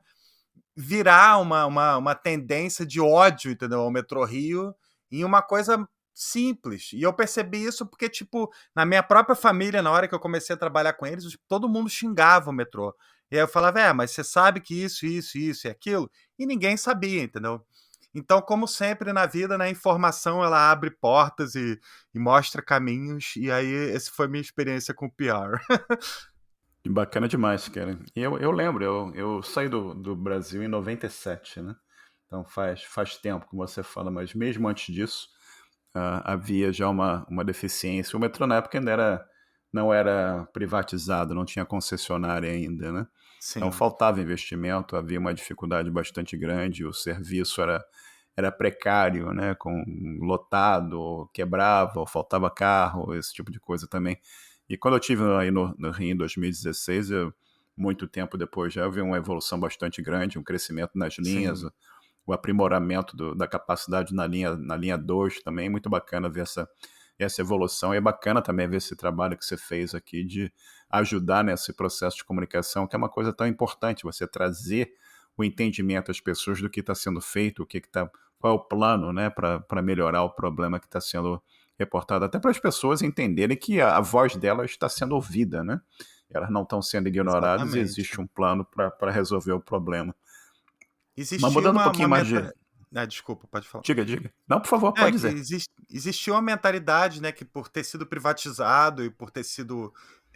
virar uma tendência de ódio, entendeu? Ao Metrô Rio em uma coisa simples. E eu percebi isso porque, tipo, na minha própria família, na hora que eu comecei a trabalhar com eles, todo mundo xingava o metrô. E aí eu falava, mas você sabe que isso e aquilo? E ninguém sabia, entendeu? Então, como sempre na vida, né, a informação ela abre portas e mostra caminhos. E aí, essa foi a minha experiência com o PR. Bacana demais, cara. E eu lembro, eu saí do Brasil em 97, né? Então faz tempo, como você fala, mas mesmo antes disso, havia já uma deficiência. O metrô na época não era privatizado, não tinha concessionária ainda, né? Então Sim, faltava investimento, havia uma dificuldade bastante grande, o serviço era precário, né? Lotado, quebrava, ou faltava carro, esse tipo de coisa também. E quando eu tive aí no Rio em 2016, muito tempo depois já, eu vi uma evolução bastante grande, um crescimento nas linhas, sim. o aprimoramento da capacidade na linha 2 também, muito bacana ver essa evolução. E é bacana também ver esse trabalho que você fez aqui de ajudar nesse processo de comunicação, que é uma coisa tão importante, você trazer o entendimento às pessoas do que está sendo feito, qual é o plano, né, para melhorar o problema que está sendo reportado, até para as pessoas entenderem que a voz delas está sendo ouvida, né? Elas não estão sendo ignoradas e Exatamente. existe um plano para resolver o problema. Mas Existia mudando um uma pouquinho mais de. menta ah, desculpa, pode falar. Diga, diga. Não, por favor, É, pode que dizer. existia uma mentalidade, né, que por ter sido privatizado e por ter sido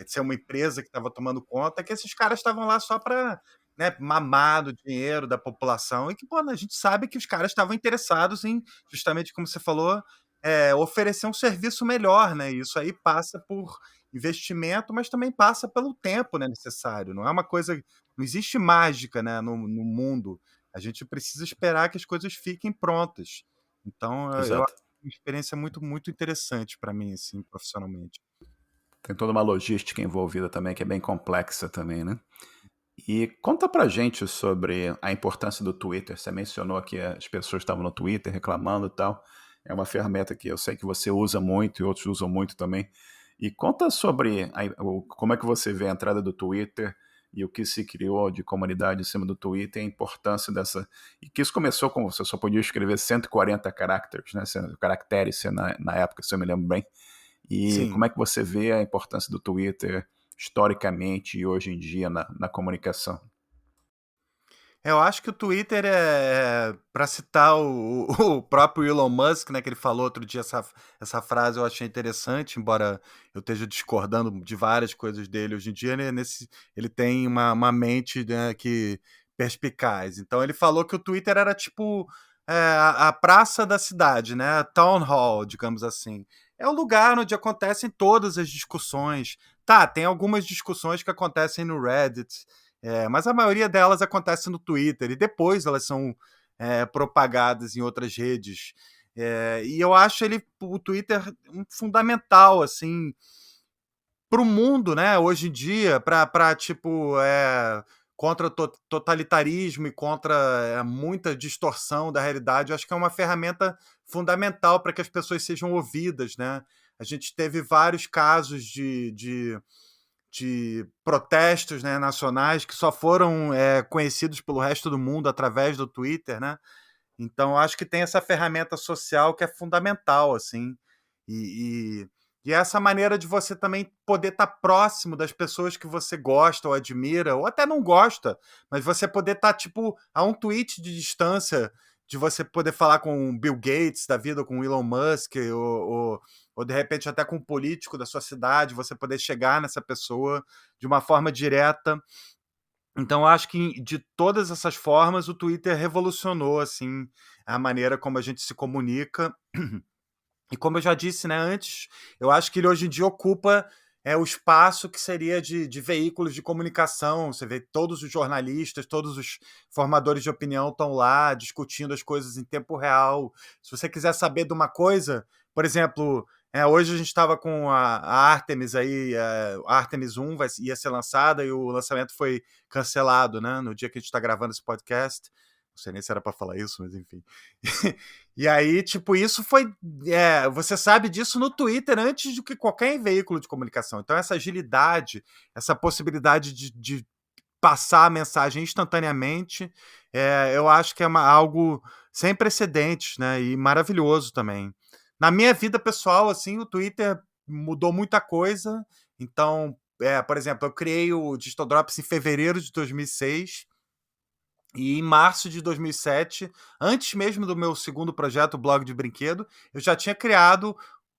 ser uma empresa que estava tomando conta, que esses caras estavam lá só para, né, mamar do dinheiro da população e que, pô, a gente sabe que os caras estavam interessados em, justamente como você falou, oferecer um serviço melhor, né, e isso aí passa por investimento, mas também passa pelo tempo, né, necessário. Não é uma coisa, não existe mágica, né, no mundo. A gente precisa esperar que as coisas fiquem prontas. Então, eu acho Exato. uma experiência muito, muito interessante para mim, assim, profissionalmente. Tem toda uma logística envolvida também, que é bem complexa também, né? E conta pra gente sobre a importância do Twitter. Você mencionou que as pessoas estavam no Twitter reclamando e tal. É uma ferramenta que eu sei que você usa muito e outros usam muito também. E conta sobre como é que você vê a entrada do Twitter e o que se criou de comunidade em cima do Twitter e a importância dessa. E que isso começou com você só podia escrever 140 caracteres, né? Caracteres na época, se eu me lembro bem. E como Sim. é que você vê a importância do Twitter historicamente e hoje em dia na comunicação? Eu acho que o Twitter para citar o próprio Elon Musk, né, que ele falou outro dia essa frase eu achei interessante, embora eu esteja discordando de várias coisas dele hoje em dia, né, ele tem uma mente, né, que perspicaz. Então ele falou que o Twitter era tipo a praça da cidade, né, a town hall, digamos assim. É o lugar onde acontecem todas as discussões. Tá, tem algumas discussões que acontecem no Reddit, mas a maioria delas acontece no Twitter e depois elas são propagadas em outras redes. E eu acho o Twitter fundamental assim para o mundo, né? Hoje em dia, para tipo contra o totalitarismo e contra muita distorção da realidade, eu acho que é uma ferramenta fundamental para que as pessoas sejam ouvidas, né? A gente teve vários casos de protestos, né, nacionais que só foram conhecidos pelo resto do mundo através do Twitter, né? Então acho que tem essa ferramenta social que é fundamental, assim, e, e essa maneira de você também poder estar próximo das pessoas que você gosta ou admira, ou até não gosta, mas você poder estar, tipo, a um tweet de distância de você poder falar com o Bill Gates da vida, com o Elon Musk, ou de repente até com um político da sua cidade, você poder chegar nessa pessoa de uma forma direta. Então, eu acho que de todas essas formas, o Twitter revolucionou assim a maneira como a gente se comunica E como eu já disse, né, antes, eu acho que ele hoje em dia ocupa o espaço que seria de veículos de comunicação. Você vê todos os jornalistas, todos os formadores de opinião estão lá discutindo as coisas em tempo real. Se você quiser saber de uma coisa, por exemplo, hoje a gente estava com a Artemis aí, a Artemis 1 ia ser lançada e o lançamento foi cancelado, né, no dia que a gente está gravando esse podcast. Não sei nem se era para falar isso, mas enfim. E aí, tipo, isso foi. Você sabe disso no Twitter antes do que qualquer veículo de comunicação. Então, essa agilidade, essa possibilidade de passar a mensagem instantaneamente, eu acho que é algo sem precedentes, né? E maravilhoso também. Na minha vida pessoal, assim, o Twitter mudou muita coisa. Então, por exemplo, eu criei o Digital Drops em fevereiro de 2006. E em março de 2007, antes mesmo do meu segundo projeto, o blog de brinquedo, eu já tinha criado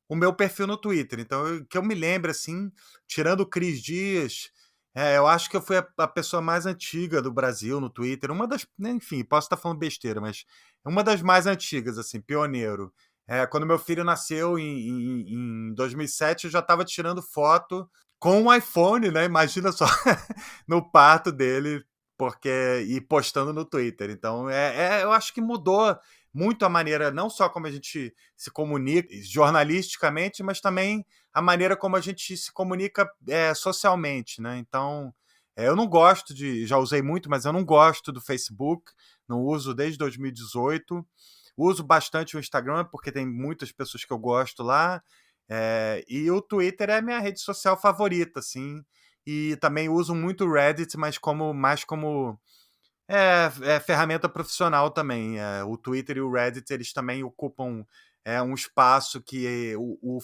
o meu perfil no Twitter. Então, que eu me lembro, assim, tirando o Cris Dias, eu acho que eu fui a pessoa mais antiga do Brasil no Twitter. Uma das, né, enfim, posso estar falando besteira, mas uma das mais antigas, assim, pioneiro. Quando meu filho nasceu em 2007, eu já estava tirando foto com o iPhone, né? Imagina só, no parto dele, porque e postando no Twitter. Então, eu acho que mudou muito a maneira, não só como a gente se comunica jornalisticamente, mas também a maneira como a gente se comunica socialmente, né? Então, eu não gosto já usei muito, mas eu não gosto do Facebook, não uso desde 2018. Uso bastante o Instagram, porque tem muitas pessoas que eu gosto lá. E o Twitter é a minha rede social favorita, assim. E também uso muito o Reddit, mas mais como ferramenta profissional também. O Twitter e o Reddit, eles também ocupam um espaço que o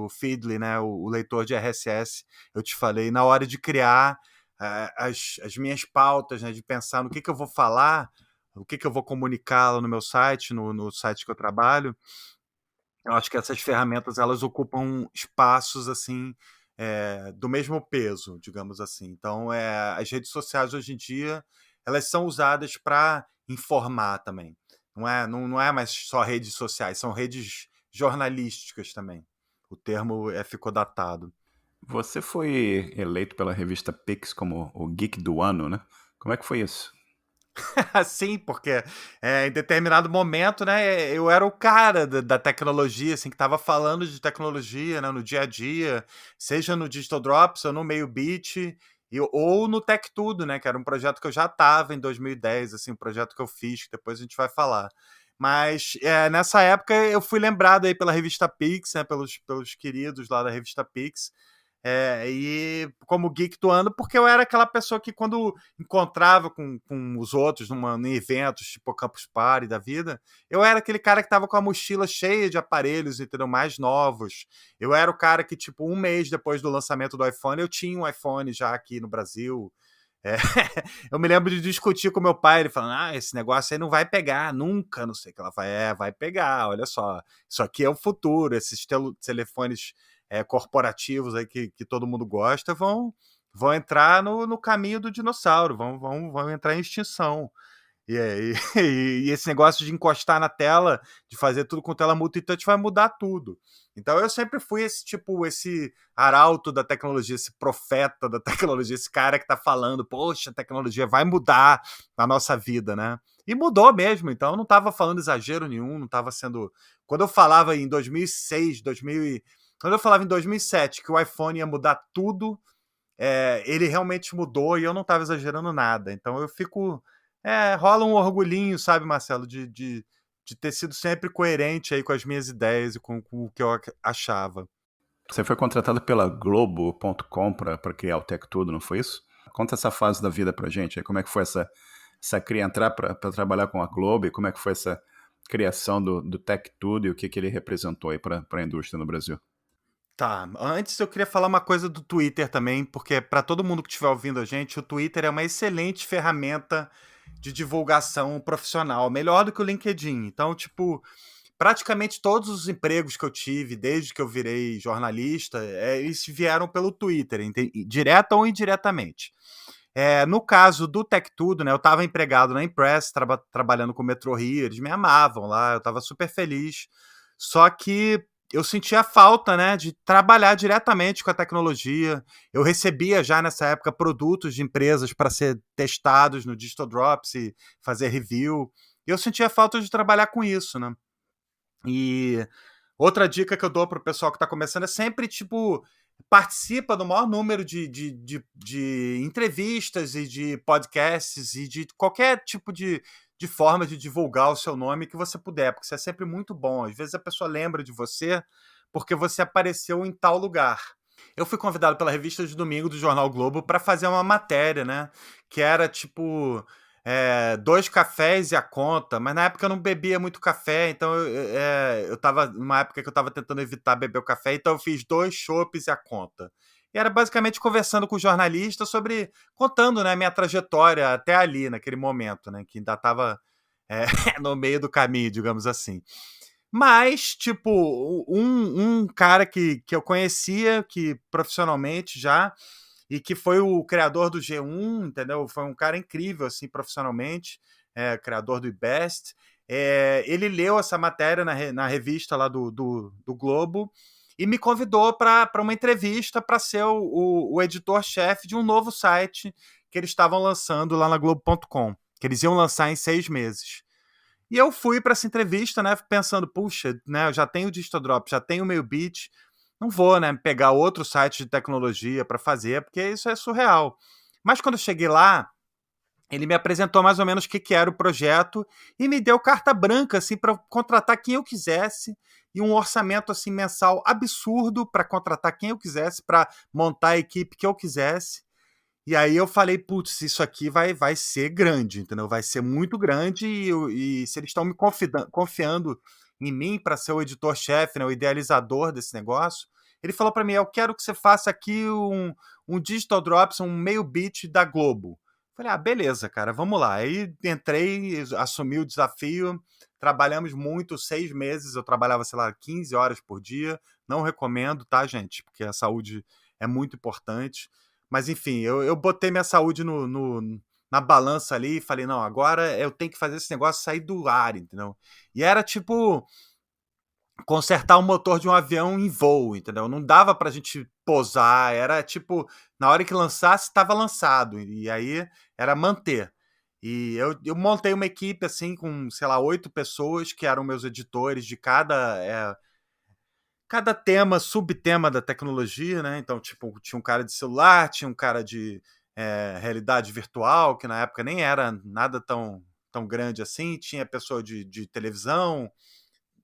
Feedly, né, o leitor de RSS, eu te falei, na hora de criar as minhas pautas, né, de pensar no que eu vou falar, o que eu vou comunicar lá no meu site, no site que eu trabalho. Eu acho que essas ferramentas, elas ocupam espaços, assim, do mesmo peso, digamos assim. Então, as redes sociais hoje em dia, elas são usadas para informar também. Não é mais só redes sociais, são redes jornalísticas também. O termo ficou datado. Você foi eleito pela revista Pix como o Geek do Ano, né? Como é que foi isso? Sim, porque em determinado momento, né, eu era o cara da tecnologia, assim, que estava falando de tecnologia, né, no dia a dia, seja no Digital Drops ou no Meio Beat, ou no Tech Tudo, né, que era um projeto que eu já estava em 2010, assim, um projeto que eu fiz, que depois a gente vai falar. Mas nessa época eu fui lembrado aí pela revista Pix, né, pelos queridos lá da revista Pix, e como geek do ano, porque eu era aquela pessoa que quando encontrava com os outros em eventos, tipo Campus Party da vida, eu era aquele cara que tava com a mochila cheia de aparelhos, entendeu? Mais novos. Eu era o cara que, tipo, um mês depois do lançamento do iPhone, eu tinha um iPhone já aqui no Brasil. É, eu me lembro de discutir com meu pai, ele falando, esse negócio aí não vai pegar, nunca, não sei o que ela vai pegar, olha só, isso aqui é o futuro, esses telefones corporativos aí que todo mundo gosta vão entrar no caminho do dinossauro, vão entrar em extinção. E esse negócio de encostar na tela, de fazer tudo com tela multitouch vai mudar tudo. Então eu sempre fui esse arauto da tecnologia, esse profeta da tecnologia, esse cara que tá falando, poxa, a tecnologia vai mudar a nossa vida, né? E mudou mesmo, então eu não tava falando exagero nenhum, não tava sendo... Quando eu falava em 2006, quando eu falava em 2007 que o iPhone ia mudar tudo, ele realmente mudou e eu não tava exagerando nada. Então eu fico... rola um orgulhinho, sabe, Marcelo, de ter sido sempre coerente aí com as minhas ideias e com o que eu achava. Você foi contratado pela Globo.com para criar o Tech Tudo, não foi isso? Conta essa fase da vida pra gente. Como é que foi essa entrar para trabalhar com a Globo e como é que foi essa criação do Tech Tudo e o que ele representou aí para a indústria no Brasil? Tá, antes eu queria falar uma coisa do Twitter também, porque para todo mundo que estiver ouvindo a gente, o Twitter é uma excelente ferramenta de divulgação profissional, melhor do que o LinkedIn. Então, tipo, praticamente todos os empregos que eu tive desde que eu virei jornalista, eles vieram pelo Twitter, direta ou indiretamente. No caso do Tech Tudo, né, eu estava empregado na Impress, trabalhando com o Metrô Rio, eles me amavam lá, eu estava super feliz. Só que eu sentia falta, né, de trabalhar diretamente com a tecnologia. Eu recebia já nessa época produtos de empresas para ser testados no Digital Drops e fazer review. E eu sentia falta de trabalhar com isso, né? E outra dica que eu dou pro pessoal que está começando é sempre, tipo, participa do maior número de entrevistas e de podcasts e de qualquer tipo de forma de divulgar o seu nome que você puder, porque isso é sempre muito bom. Às vezes a pessoa lembra de você porque você apareceu em tal lugar. Eu fui convidado pela revista de domingo do Jornal Globo para fazer uma matéria, né? Que era tipo 2 cafés e a conta, mas na época eu não bebia muito café, então eu tava numa época que eu tava tentando evitar beber o café, então eu fiz 2 chopes e a conta. E era basicamente conversando com o jornalista sobre, contando, né, minha trajetória até ali, naquele momento, né, que ainda tava no meio do caminho, digamos assim. Mas, tipo, um cara que eu conhecia, que profissionalmente já, e que foi o criador do G1, entendeu? Foi um cara incrível, assim, profissionalmente, criador do IBEST. Ele leu essa matéria na revista lá do Globo e me convidou para uma entrevista para ser o editor-chefe de um novo site que eles estavam lançando lá na Globo.com, que eles iam lançar em 6 meses. E eu fui para essa entrevista, né, pensando, puxa, né, eu já tenho o Distrodrop, já tenho o MailBit, não vou, né, pegar outro site de tecnologia para fazer, porque isso é surreal. Mas quando eu cheguei lá, ele me apresentou mais ou menos o que era o projeto e me deu carta branca assim para contratar quem eu quisesse e um orçamento assim mensal absurdo para contratar quem eu quisesse, para montar a equipe que eu quisesse. E aí eu falei, putz, isso aqui vai ser grande, entendeu? Vai ser muito grande e se eles estão me confiando em mim para ser o editor-chefe, né, o idealizador desse negócio, ele falou para mim, eu quero que você faça aqui um Digital Drops, um meio bit da Globo. Falei, beleza, cara, vamos lá. Aí entrei, assumi o desafio, trabalhamos muito, 6 meses, eu trabalhava, sei lá, 15 horas por dia. Não recomendo, tá, gente? Porque a saúde é muito importante. Mas enfim, eu botei minha saúde na balança ali e falei, não, agora eu tenho que fazer esse negócio sair do ar, entendeu? E era tipo consertar o motor de um avião em voo, entendeu? Não dava pra gente posar, era tipo, na hora que lançasse, estava lançado. E aí era manter. E eu montei uma equipe assim com, sei lá, 8 pessoas que eram meus editores de cada tema, subtema da tecnologia, né? Então, tipo, tinha um cara de celular, tinha um cara de realidade virtual, que na época nem era nada tão grande assim, tinha pessoa de televisão,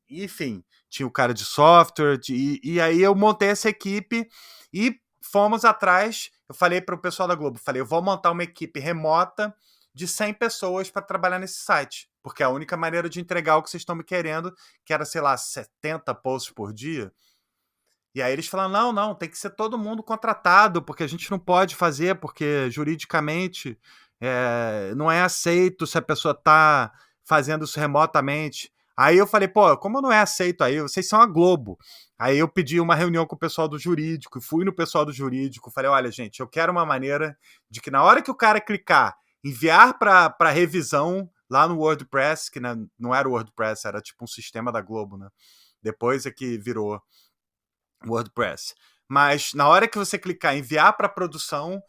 enfim, tinha o cara de software, e aí eu montei essa equipe e fomos atrás. Eu falei para o pessoal da Globo, falei, eu vou montar uma equipe remota de 100 pessoas para trabalhar nesse site, porque é a única maneira de entregar o que vocês estão me querendo, que era, sei lá, 70 posts por dia. E aí eles falaram, não, não, tem que ser todo mundo contratado, porque a gente não pode fazer, porque juridicamente não é aceito se a pessoa está fazendo isso remotamente. Aí eu falei, pô, como não é aceito aí? Vocês são a Globo. Aí eu pedi uma reunião com o pessoal do jurídico, fui no pessoal do jurídico, falei, olha, gente, eu quero uma maneira de que na hora que o cara clicar, enviar para revisão lá no WordPress, que não era o WordPress, era tipo um sistema da Globo, né? Depois é que virou WordPress. Mas na hora que você clicar em enviar para produção,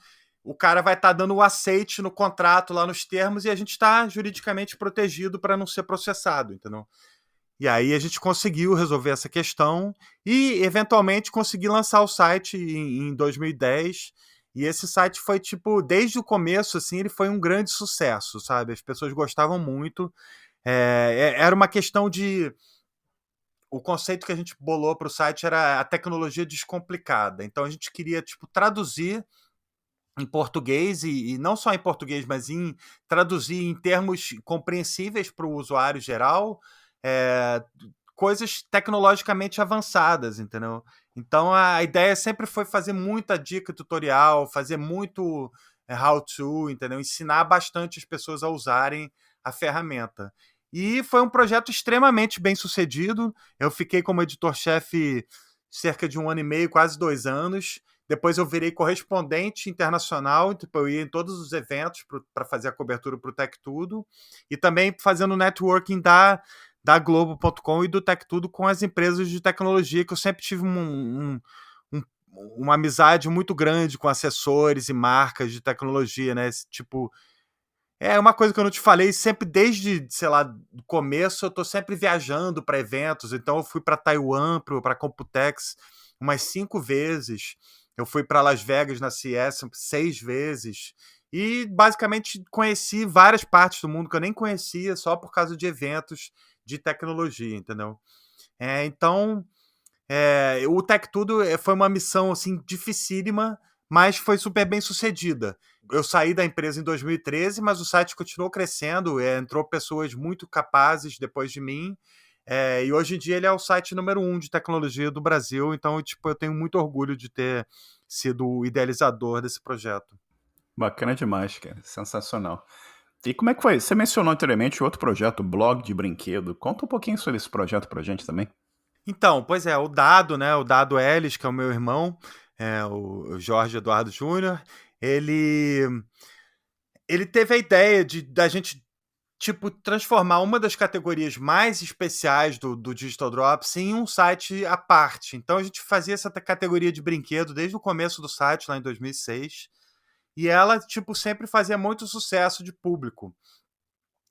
o cara vai estar dando o aceite no contrato lá nos termos e a gente está juridicamente protegido para não ser processado, entendeu? E aí a gente conseguiu resolver essa questão e eventualmente consegui lançar o site em 2010. E esse site foi tipo, desde o começo, assim, ele foi um grande sucesso, sabe? As pessoas gostavam muito. Era uma questão de o conceito que a gente bolou para o site era a tecnologia descomplicada. Então a gente queria tipo traduzir em português e não só em português, mas traduzir em termos compreensíveis para o usuário geral, é, coisas tecnologicamente avançadas, entendeu? Então a ideia sempre foi fazer muita dica tutorial, fazer muito how-to, entendeu? Ensinar bastante as pessoas a usarem a ferramenta. E foi um projeto extremamente bem sucedido. Eu fiquei como editor-chefe cerca de 1 ano e meio, quase 2 anos. Depois eu virei correspondente internacional, tipo, eu ia em todos os eventos para fazer a cobertura para o Tech Tudo. E também fazendo networking da Globo.com e do Tech Tudo com as empresas de tecnologia, que eu sempre tive uma amizade muito grande com assessores e marcas de tecnologia, né? Tipo, é uma coisa que eu não te falei, sempre desde, sei lá, do começo, eu tô sempre viajando para eventos. Então eu fui para Taiwan, para Computex umas 5 vezes. Eu fui para Las Vegas na CES 6 vezes. E basicamente conheci várias partes do mundo que eu nem conhecia só por causa de eventos de tecnologia, entendeu? Então, o Tech Tudo foi uma missão assim dificílima, mas foi super bem sucedida. Eu saí da empresa em 2013, mas o site continuou crescendo, entrou pessoas muito capazes depois de mim, e hoje em dia ele é o site número 1 de tecnologia do Brasil, então tipo, eu tenho muito orgulho de ter sido o idealizador desse projeto. Bacana demais, cara. Sensacional. E como é que foi? Você mencionou anteriormente outro projeto, blog de brinquedo. Conta um pouquinho sobre esse projeto pra gente também. Então, pois é, o Dado, né, o Dado Ellis, que é o meu irmão, o Jorge Eduardo Júnior, ele ele teve a ideia da gente tipo, transformar uma das categorias mais especiais do Digital Drops em um site à parte. Então a gente fazia essa categoria de brinquedo desde o começo do site, lá em 2006, e ela, tipo, sempre fazia muito sucesso de público.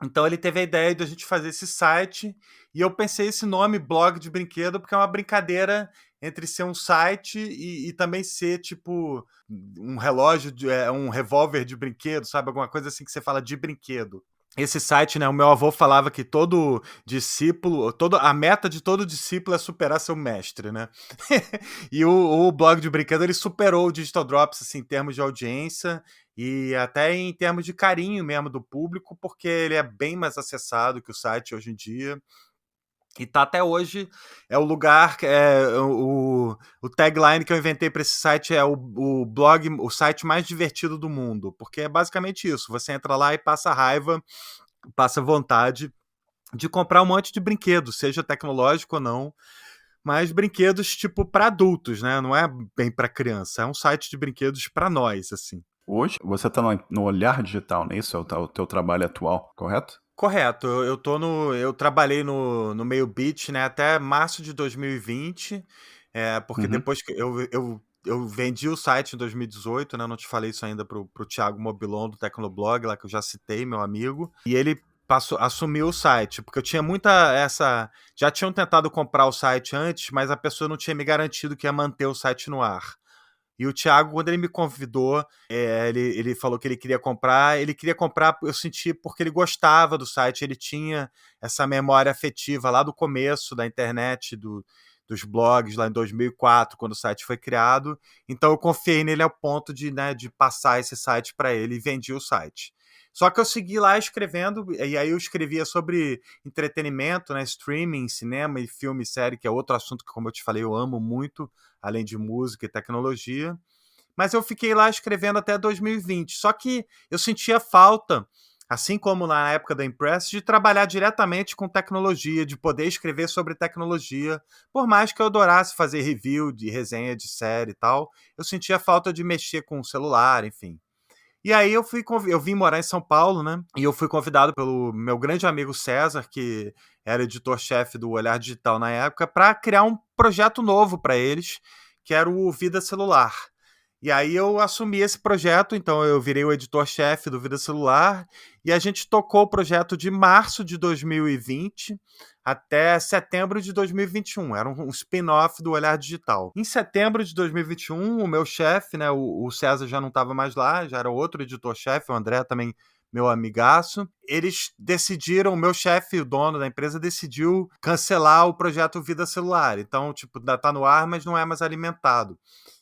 Então ele teve a ideia de a gente fazer esse site, e eu pensei esse nome blog de brinquedo porque é uma brincadeira entre ser um site e também ser tipo um relógio, um revólver de brinquedo, sabe? Alguma coisa assim que você fala de brinquedo. Esse site, né, o meu avô falava que todo discípulo, a meta de todo discípulo é superar seu mestre, né? E o blog de brinquedo, ele superou o Digital Drops, assim, em termos de audiência e até em termos de carinho mesmo do público, porque ele é bem mais acessado que o site hoje em dia. E tá até hoje, é o lugar, o tagline que eu inventei para esse site é o blog, o site mais divertido do mundo, porque é basicamente isso, você entra lá e passa raiva, passa vontade de comprar um monte de brinquedos, seja tecnológico ou não, mas brinquedos tipo para adultos, né? Não é bem para criança, é um site de brinquedos para nós, assim. Hoje você está no Olhar Digital, não é isso? É o teu trabalho atual, correto? Correto, eu trabalhei no Meio Beat, né, até março de 2020, porque Uhum. depois que eu vendi o site em 2018, né, não te falei isso ainda pro Thiago Mobilon do Tecnoblog, lá que eu já citei, meu amigo, e ele assumiu o site, porque eu tinha já tinham tentado comprar o site antes, mas a pessoa não tinha me garantido que ia manter o site no ar. E o Thiago, quando ele me convidou, ele falou que ele queria comprar, eu senti porque ele gostava do site, ele tinha essa memória afetiva lá do começo da internet, dos blogs, lá em 2004, quando o site foi criado. Então eu confiei nele ao ponto de, né, de passar esse site para ele e vendi o site. Só que eu segui lá escrevendo, e aí eu escrevia sobre entretenimento, né, streaming, cinema e filme e série, que é outro assunto que, como eu te falei, eu amo muito, além de música e tecnologia. Mas eu fiquei lá escrevendo até 2020. Só que eu sentia falta, assim como na época da Impress, de trabalhar diretamente com tecnologia, de poder escrever sobre tecnologia. Por mais que eu adorasse fazer review de resenha de série e tal, eu sentia falta de mexer com o celular, enfim. E aí eu vim morar em São Paulo, né? E eu fui convidado pelo meu grande amigo César, que era editor-chefe do Olhar Digital na época, para criar um projeto novo para eles, que era o Vida Celular. E aí eu assumi esse projeto, então eu virei o editor-chefe do Vida Celular e a gente tocou o projeto de março de 2020 até setembro de 2021. Era um spin-off do Olhar Digital. Em setembro de 2021, o meu chefe, né, o César já não estava mais lá, já era outro editor-chefe, o André também meu amigaço, eles decidiram, o meu chefe, o dono da empresa, decidiu cancelar o projeto Vida Celular. Então, tipo, ainda tá no ar, mas não é mais alimentado.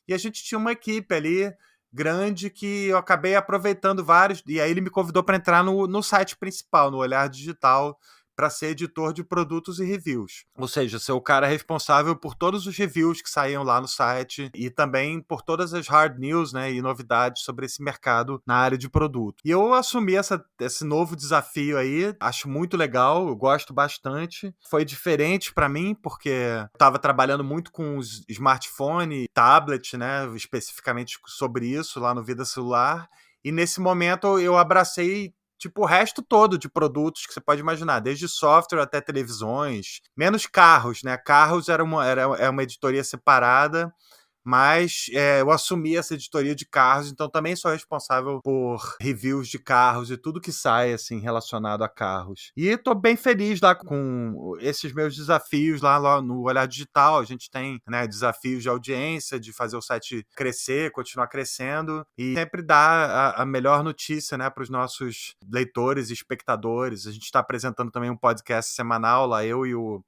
E a gente tinha uma equipe ali grande que eu acabei aproveitando vários. E aí ele me convidou para entrar no site principal, no Olhar Digital, para ser editor de produtos e reviews. Ou seja, ser o cara responsável por todos os reviews que saíam lá no site e também por todas as hard news, né, e novidades sobre esse mercado na área de produto. E eu assumi esse novo desafio aí, acho muito legal, eu gosto bastante. Foi diferente para mim, porque eu estava trabalhando muito com os smartphone, tablet, né, especificamente sobre isso lá no Vida Celular. E nesse momento eu abracei tipo, o resto todo de produtos que você pode imaginar, desde software até televisões, menos carros, né? Carros é uma editoria separada, mas eu assumi essa editoria de carros, então também sou responsável por reviews de carros e tudo que sai assim relacionado a carros. E estou bem feliz lá com esses meus desafios lá no Olhar Digital. A gente tem, né, desafios de audiência, de fazer o site crescer, continuar crescendo e sempre dar a melhor notícia, né, para os nossos leitores e espectadores. A gente está apresentando também um podcast semanal lá, eu e o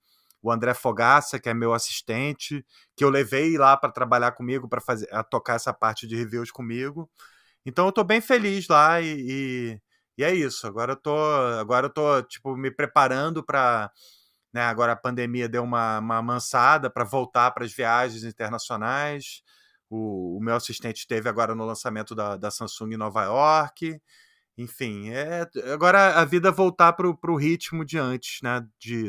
André Fogaça, que é meu assistente, que eu levei lá para trabalhar comigo, para tocar essa parte de reviews comigo. Então eu estou bem feliz lá e é isso. Agora eu tô tipo me preparando para, né, agora a pandemia deu uma mansada para voltar para as viagens internacionais. O meu assistente esteve agora no lançamento da Samsung em Nova York. Enfim, agora a vida voltar pro ritmo de antes, né?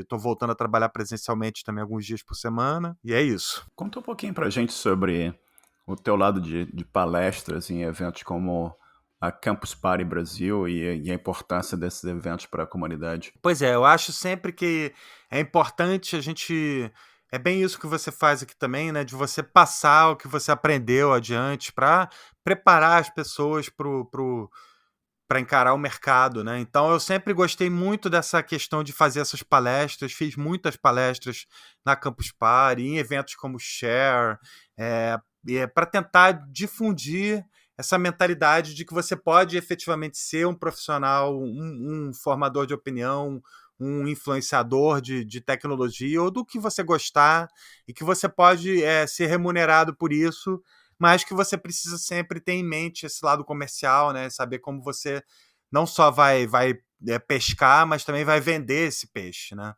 Tô voltando a trabalhar presencialmente também alguns dias por semana, e é isso. Conta um pouquinho pra gente sobre o teu lado de palestras em eventos como a Campus Party Brasil e a importância desses eventos para a comunidade. Pois é, eu acho sempre que é importante a gente. É bem isso que você faz aqui também, né? De você passar o que você aprendeu adiante para preparar as pessoas para encarar o mercado, né? Então eu sempre gostei muito dessa questão de fazer essas palestras, fiz muitas palestras na Campus Party, em eventos como Share, para tentar difundir essa mentalidade de que você pode efetivamente ser um profissional, um formador de opinião, um influenciador de tecnologia ou do que você gostar e que você pode ser remunerado por isso, mas que você precisa sempre ter em mente esse lado comercial, né? Saber como você não só vai pescar, mas também vai vender esse peixe, né?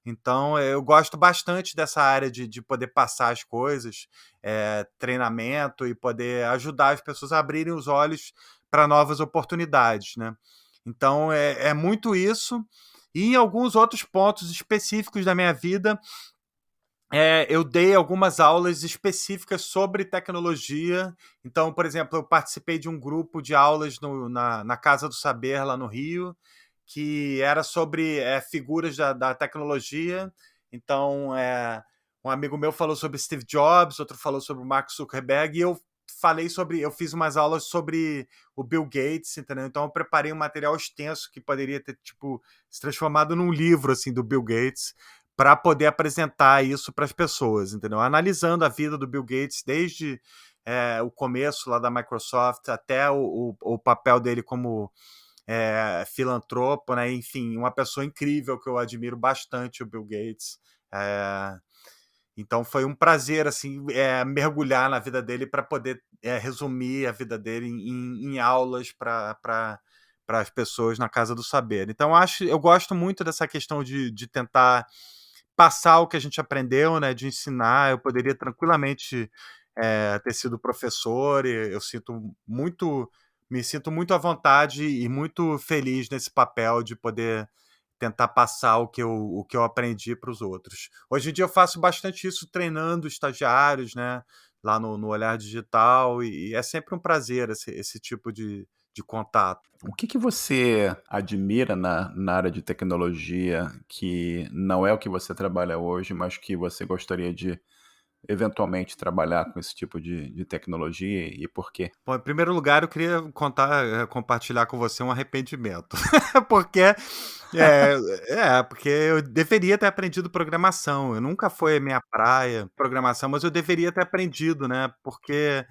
Então, eu gosto bastante dessa área de poder passar as coisas, treinamento e poder ajudar as pessoas a abrirem os olhos para novas oportunidades, né? Então, é muito isso. E em alguns outros pontos específicos da minha vida, eu dei algumas aulas específicas sobre tecnologia. Então, por exemplo, eu participei de um grupo de aulas na Casa do Saber, lá no Rio, que era sobre figuras da tecnologia. Então, um amigo meu falou sobre Steve Jobs, outro falou sobre o Mark Zuckerberg, e eu fiz umas aulas sobre o Bill Gates, entendeu? Então eu preparei um material extenso que poderia ter, tipo, se transformado num livro, assim, do Bill Gates, para poder apresentar isso para as pessoas, entendeu? Analisando a vida do Bill Gates desde o começo lá da Microsoft até o papel dele como filantropo, né? Enfim, uma pessoa incrível que eu admiro bastante, o Bill Gates. Então foi um prazer assim mergulhar na vida dele para poder resumir a vida dele em aulas para as pessoas na Casa do Saber. Então eu gosto muito dessa questão de tentar passar o que a gente aprendeu, né, de ensinar. Eu poderia tranquilamente ter sido professor, e me sinto muito à vontade e muito feliz nesse papel de poder tentar passar o que eu aprendi para os outros. Hoje em dia eu faço bastante isso treinando estagiários, né, lá no Olhar Digital, e é sempre um prazer esse tipo de contato. O que você admira na área de tecnologia que não é o que você trabalha hoje, mas que você gostaria de eventualmente trabalhar com esse tipo de tecnologia e por quê? Bom, em primeiro lugar, eu queria compartilhar com você um arrependimento. Porque porque eu deveria ter aprendido programação. Eu nunca foi a minha praia programação, mas eu deveria ter aprendido, né? Porque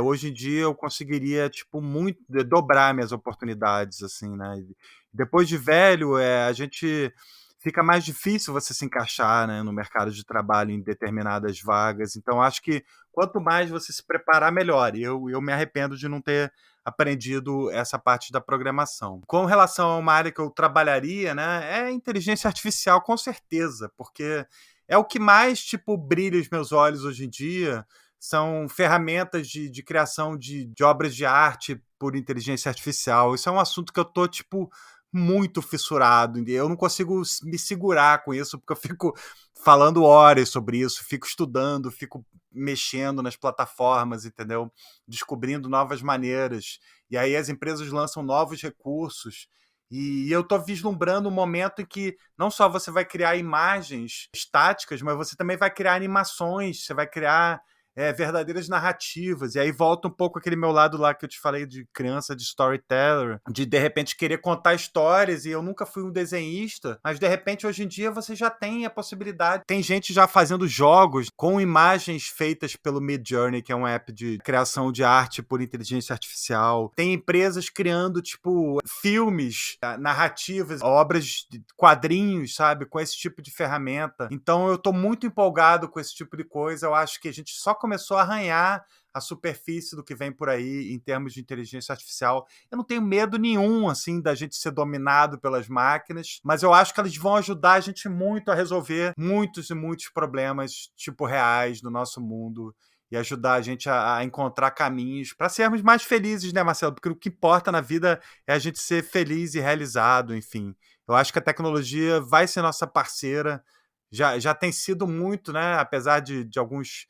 hoje em dia eu conseguiria, tipo, muito dobrar minhas oportunidades, assim, né? E depois de velho, a gente fica mais difícil você se encaixar, né, no mercado de trabalho em determinadas vagas. Então, acho que quanto mais você se preparar, melhor. E eu me arrependo de não ter aprendido essa parte da programação. Com relação a uma área que eu trabalharia, né, é inteligência artificial, com certeza, porque é o que mais, tipo, brilha os meus olhos hoje em dia. São ferramentas de criação de obras de arte por inteligência artificial. Isso é um assunto que eu tô, tipo, muito fissurado. Eu não consigo me segurar com isso, porque eu fico falando horas sobre isso, fico estudando, fico mexendo nas plataformas, entendeu? Descobrindo novas maneiras. E aí as empresas lançam novos recursos. E eu tô vislumbrando um momento em que não só você vai criar imagens estáticas, mas você também vai criar animações, você vai criar verdadeiras narrativas. E aí volta um pouco aquele meu lado lá que eu te falei de criança, de storyteller, de repente querer contar histórias. E eu nunca fui um desenhista, mas de repente hoje em dia você já tem a possibilidade. Tem gente já fazendo jogos com imagens feitas pelo Midjourney, que é um app de criação de arte por inteligência artificial. Tem empresas criando, tipo, filmes, narrativas, obras de quadrinhos, sabe? Com esse tipo de ferramenta. Então eu tô muito empolgado com esse tipo de coisa. Eu acho que a gente só começou a arranhar a superfície do que vem por aí em termos de inteligência artificial. Eu não tenho medo nenhum, assim, da gente ser dominado pelas máquinas, mas eu acho que elas vão ajudar a gente muito a resolver muitos e muitos problemas, tipo, reais no nosso mundo e ajudar a gente a encontrar caminhos para sermos mais felizes, né, Marcelo? Porque o que importa na vida é a gente ser feliz e realizado, enfim. Eu acho que a tecnologia vai ser nossa parceira, já tem sido muito, né? Apesar de alguns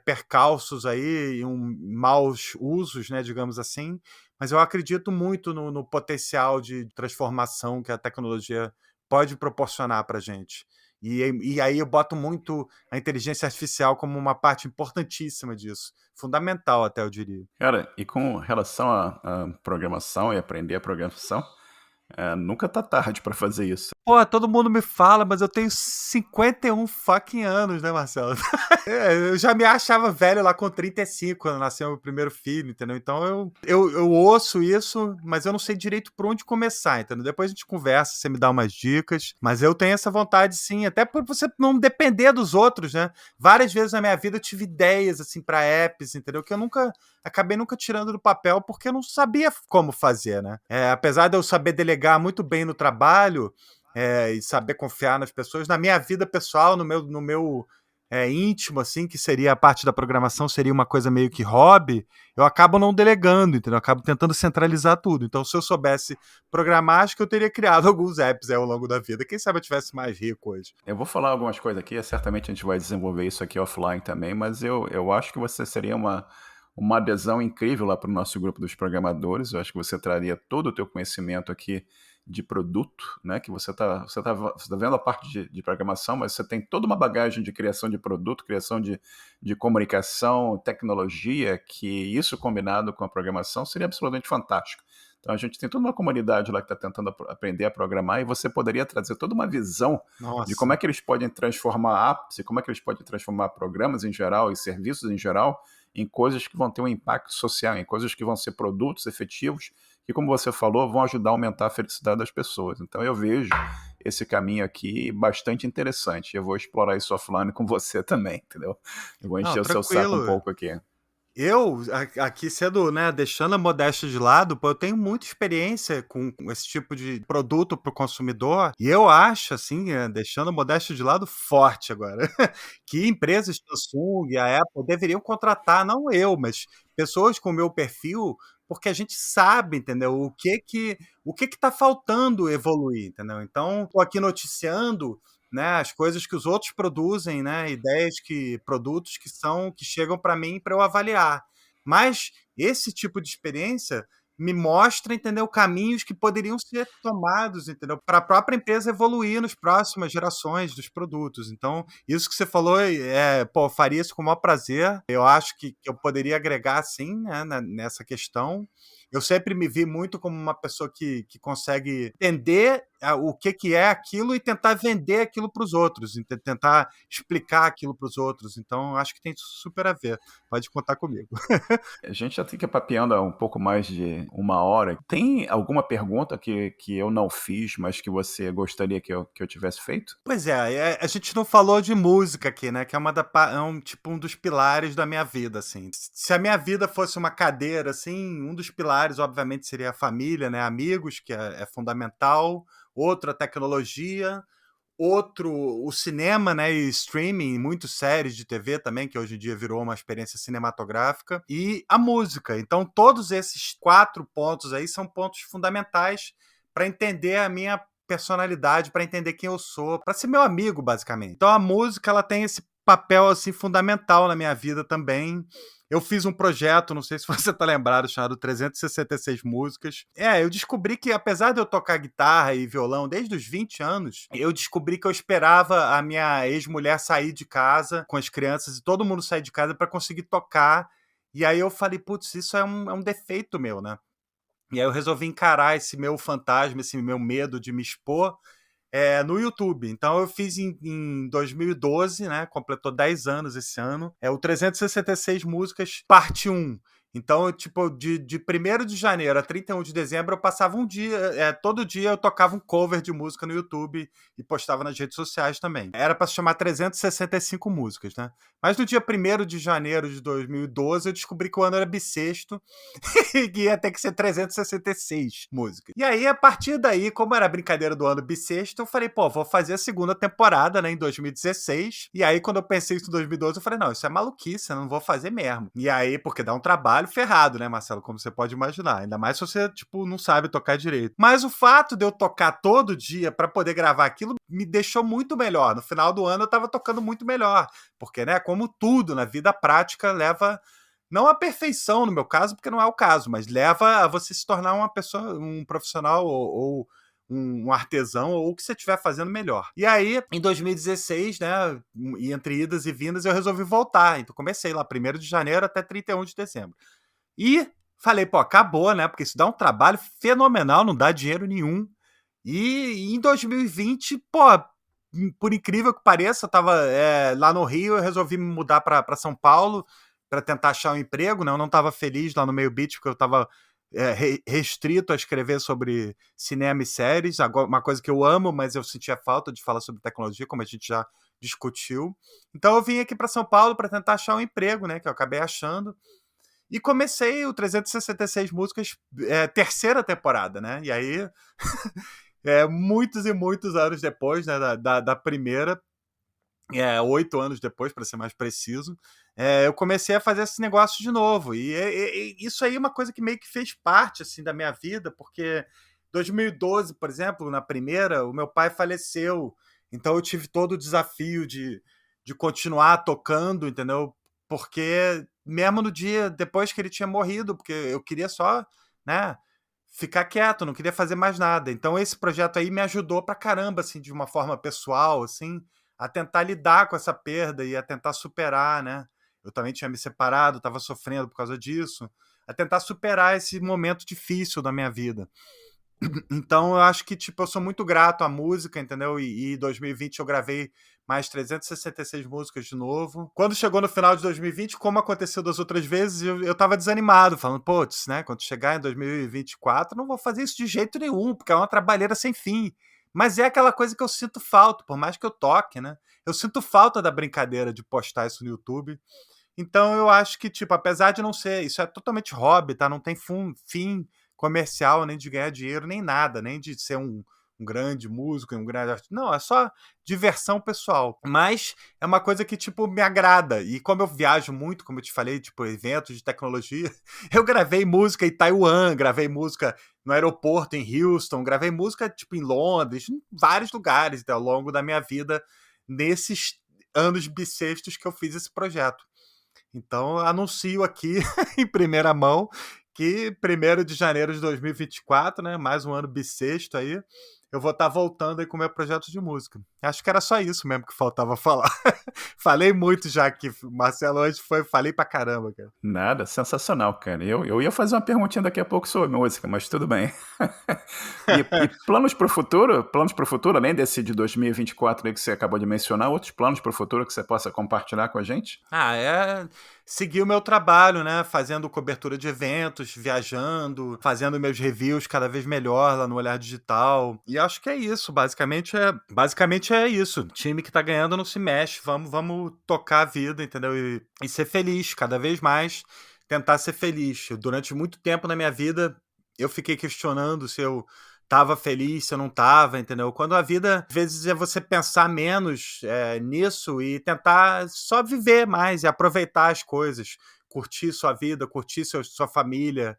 percalços aí e maus usos, né, digamos assim, mas eu acredito muito no potencial de transformação que a tecnologia pode proporcionar para a gente. E aí eu boto muito a inteligência artificial como uma parte importantíssima disso, fundamental até, eu diria. Cara, e com relação à programação e aprender a programação, nunca tá tarde para fazer isso. Pô, todo mundo me fala, mas eu tenho 51 fucking anos, né, Marcelo? Eu já me achava velho lá com 35, quando nasceu meu primeiro filho, entendeu? Então eu ouço isso, mas eu não sei direito por onde começar, entendeu? Depois a gente conversa, você me dá umas dicas, mas eu tenho essa vontade sim, até por você não depender dos outros, né? Várias vezes na minha vida eu tive ideias, assim, para apps, entendeu? Que eu acabei nunca tirando do papel porque eu não sabia como fazer, né? Apesar de eu saber delegar muito bem no trabalho, e saber confiar nas pessoas, na minha vida pessoal, no meu íntimo, assim, que seria a parte da programação, seria uma coisa meio que hobby, eu acabo não delegando, entendeu? Eu acabo tentando centralizar tudo. Então, se eu soubesse programar, acho que eu teria criado alguns apps ao longo da vida. Quem sabe eu tivesse mais rico hoje. Eu vou falar algumas coisas aqui, certamente a gente vai desenvolver isso aqui offline também, mas eu acho que você seria uma adesão incrível lá para o nosso grupo dos programadores. Eu acho que você traria todo o teu conhecimento aqui de produto, né? Que você tá vendo a parte de programação, mas você tem toda uma bagagem de criação de produto, criação de comunicação, tecnologia, que isso combinado com a programação seria absolutamente fantástico. Então a gente tem toda uma comunidade lá que está tentando aprender a programar e você poderia trazer toda uma visão de como é Nossa. que eles podem transformar apps e como é que eles podem transformar programas em geral e serviços em geral em coisas que vão ter um impacto social, em coisas que vão ser produtos efetivos que, como você falou, vão ajudar a aumentar a felicidade das pessoas. Então eu vejo esse caminho aqui bastante interessante. Eu vou explorar isso offline com você também, entendeu? Eu vou Não, encher o seu saco um tranquilo. pouco aqui. Eu, aqui sendo, né, deixando a modéstia de lado, pô, eu tenho muita experiência com esse tipo de produto para o consumidor, e eu acho, assim, deixando a modéstia de lado, forte agora, que empresas Samsung e a Apple deveriam contratar, não eu, mas pessoas com o meu perfil, porque a gente sabe, entendeu, o que tá faltando evoluir, entendeu? Então, tô aqui noticiando, né, as coisas que os outros produzem, né, ideias produtos que chegam para mim para eu avaliar. Mas esse tipo de experiência me mostra, entendeu, caminhos que poderiam ser tomados, entendeu, para a própria empresa evoluir nas próximas gerações dos produtos. Então, isso que você falou, pô, eu faria isso com o maior prazer. Eu acho que eu poderia agregar, sim, né, nessa questão. Eu sempre me vi muito como uma pessoa que consegue entender o que é aquilo e tentar vender aquilo para os outros, tentar explicar aquilo para os outros. Então, acho que tem super a ver. Pode contar comigo. A gente já fica papeando há um pouco mais de uma hora. Tem alguma pergunta que eu não fiz, mas que você gostaria que eu tivesse feito? Pois a gente não falou de música aqui, né? Que é tipo um dos pilares da minha vida, assim. Se a minha vida fosse uma cadeira, assim, um dos pilares, obviamente, seria a família, né? Amigos, que é fundamental. Outro, a tecnologia. Outro, o cinema, né, e streaming, muitas séries de TV também, que hoje em dia virou uma experiência cinematográfica, e a música. Então, todos esses 4 pontos aí são pontos fundamentais para entender a minha personalidade, para entender quem eu sou, para ser meu amigo, basicamente. Então, a música, ela tem papel assim fundamental na minha vida também. Eu fiz um projeto, não sei se você tá lembrado, chamado 366 Músicas. Eu descobri que, apesar de eu tocar guitarra e violão desde os 20 anos, eu descobri que eu esperava a minha ex-mulher sair de casa com as crianças e todo mundo sair de casa para conseguir tocar. E aí eu falei, putz, isso é um defeito meu, né? E aí eu resolvi encarar esse meu fantasma, esse meu medo de me expor no YouTube. Então eu fiz em 2012, né? Completou 10 anos esse ano. O 366 Músicas, parte 1. Então, tipo, de 1º de janeiro a 31 de dezembro, eu passava um dia, todo dia eu tocava um cover de música no YouTube e postava nas redes sociais também. Era para se chamar 365 músicas, né? Mas no dia 1º de janeiro de 2012, eu descobri que o ano era bissexto e que ia ter que ser 366 músicas. E aí, a partir daí, como era a brincadeira do ano bissexto, eu falei, pô, vou fazer a segunda temporada, né, em 2016. E aí, quando eu pensei isso em 2012, eu falei, não, isso é maluquice, eu não vou fazer mesmo. E aí, porque dá um trabalho ferrado, né, Marcelo, como você pode imaginar. Ainda mais se você, tipo, não sabe tocar direito. Mas o fato de eu tocar todo dia pra poder gravar aquilo me deixou muito melhor. No final do ano, eu tava tocando muito melhor. Porque, né, como tudo na vida prática, leva... não a perfeição, no meu caso, porque não é o caso, mas leva a você se tornar uma pessoa, um profissional ou um artesão, ou o que você estiver fazendo melhor. E aí, em 2016, né, e entre idas e vindas, eu resolvi voltar. Então comecei lá 1º de janeiro até 31 de dezembro. E falei, pô, acabou, né? Porque isso dá um trabalho fenomenal, não dá dinheiro nenhum. E em 2020, pô, por incrível que pareça, eu tava lá no Rio, eu resolvi me mudar para São Paulo para tentar achar um emprego, né? Eu não estava feliz lá no Meio Beat, porque eu estava restrito a escrever sobre cinema e séries, agora, uma coisa que eu amo, mas eu sentia falta de falar sobre tecnologia, como a gente já discutiu. Então eu vim aqui para São Paulo para tentar achar um emprego, né? Que eu acabei achando. E comecei o 366 Músicas, terceira temporada, né? E aí, muitos e muitos anos depois, né, da primeira, 8 anos depois, para ser mais preciso, eu comecei a fazer esse negócio de novo. E isso aí é uma coisa que meio que fez parte assim, da minha vida, porque 2012, por exemplo, na primeira, o meu pai faleceu. Então eu tive todo o desafio de continuar tocando, entendeu? Porque mesmo no dia depois que ele tinha morrido, porque eu queria só, né, ficar quieto, não queria fazer mais nada. Então esse projeto aí me ajudou pra caramba, assim, de uma forma pessoal, assim, a tentar lidar com essa perda e a tentar superar, né? Eu também tinha me separado, estava sofrendo por causa disso, a tentar superar esse momento difícil da minha vida. Então eu acho que, tipo, eu sou muito grato à música, entendeu? E em 2020 eu gravei mais 366 músicas de novo. Quando chegou no final de 2020, como aconteceu das outras vezes, eu tava desanimado, falando, putz, né? Quando chegar em 2024, não vou fazer isso de jeito nenhum, porque é uma trabalheira sem fim. Mas é aquela coisa que eu sinto falta, por mais que eu toque, né? Eu sinto falta da brincadeira de postar isso no YouTube. Então eu acho que, tipo, apesar de não ser, isso é totalmente hobby, tá? Não tem fim comercial, nem de ganhar dinheiro, nem nada, nem de ser um grande músico, um grande artista. Não, é só diversão pessoal. Mas é uma coisa que, tipo, me agrada. E como eu viajo muito, como eu te falei, tipo, eventos de tecnologia, eu gravei música em Taiwan, gravei música no aeroporto em Houston, gravei música, tipo, em Londres, em vários lugares, ao longo da minha vida, nesses anos bissextos que eu fiz esse projeto. Então, anuncio aqui em primeira mão que 1º de janeiro de 2024, né, mais um ano bissexto aí, eu vou estar voltando aí com o meu projeto de música. Acho que era só isso mesmo que faltava falar. Falei muito já aqui, Marcelo, hoje falei pra caramba, cara. Nada, sensacional, cara. Eu ia fazer uma perguntinha daqui a pouco sobre música, mas tudo bem. E planos para o futuro? Planos para o futuro, além desse de 2024 aí que você acabou de mencionar, outros planos para o futuro que você possa compartilhar com a gente? Seguir o meu trabalho, né? Fazendo cobertura de eventos, viajando, fazendo meus reviews cada vez melhor lá no Olhar Digital. E acho que é isso, basicamente é isso. Time que tá ganhando não se mexe, vamos tocar a vida, entendeu? E ser feliz, cada vez mais tentar ser feliz. Durante muito tempo na minha vida, eu fiquei questionando se eu tava feliz, se eu não tava, entendeu? Quando a vida, às vezes, é você pensar menos nisso e tentar só viver mais e aproveitar as coisas, curtir sua vida, curtir sua família,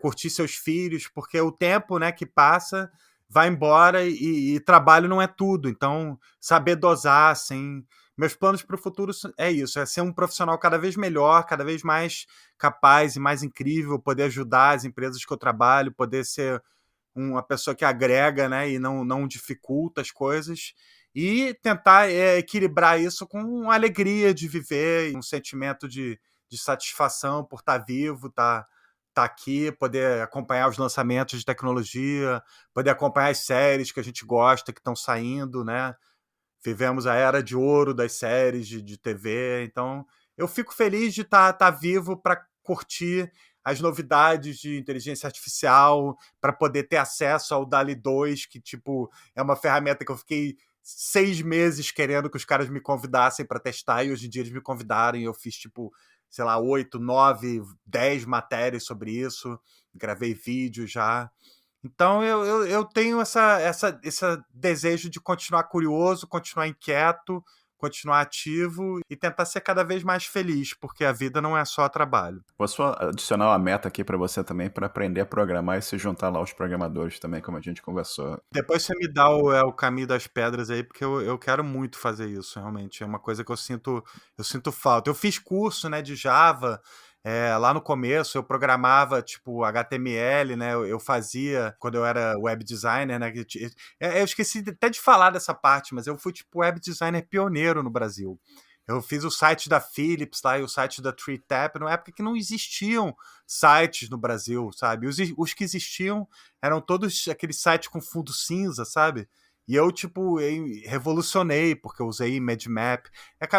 curtir seus filhos, porque o tempo, né, que passa vai embora e trabalho não é tudo. Então, saber dosar, assim, Meus planos para o futuro é isso, é ser um profissional cada vez melhor, cada vez mais capaz e mais incrível, poder ajudar as empresas que eu trabalho, poder ser uma pessoa que agrega, né, e não dificulta as coisas, e tentar equilibrar isso com a alegria de viver, um sentimento de satisfação por estar vivo, estar aqui, poder acompanhar os lançamentos de tecnologia, poder acompanhar as séries que a gente gosta, que estão saindo, né? Vivemos a era de ouro das séries de TV, então eu fico feliz de estar vivo para curtir as novidades de inteligência artificial, para poder ter acesso ao DALL-E 2, que tipo é uma ferramenta que eu fiquei 6 meses querendo que os caras me convidassem para testar, e hoje em dia eles me convidaram e eu fiz tipo, sei lá, 8, 9, 10 matérias sobre isso, gravei vídeo já. Então eu tenho esse desejo de continuar curioso, continuar inquieto, continuar ativo e tentar ser cada vez mais feliz, porque a vida não é só trabalho. Posso adicionar uma meta aqui para você também para aprender a programar e se juntar lá aos programadores também, como a gente conversou. Depois você me dá o caminho das pedras aí, porque eu quero muito fazer isso, realmente. É uma coisa que eu sinto falta. Eu fiz curso, né, de Java. Lá no começo eu programava tipo HTML, né? Eu fazia quando eu era web designer, né? Eu esqueci até de falar dessa parte, mas eu fui tipo web designer pioneiro no Brasil. Eu fiz o site da Philips lá e o site da TreeTap, numa época que não existiam sites no Brasil, sabe? Os que existiam eram todos aqueles sites com fundo cinza, sabe? E eu, tipo, revolucionei, porque eu usei Image Map.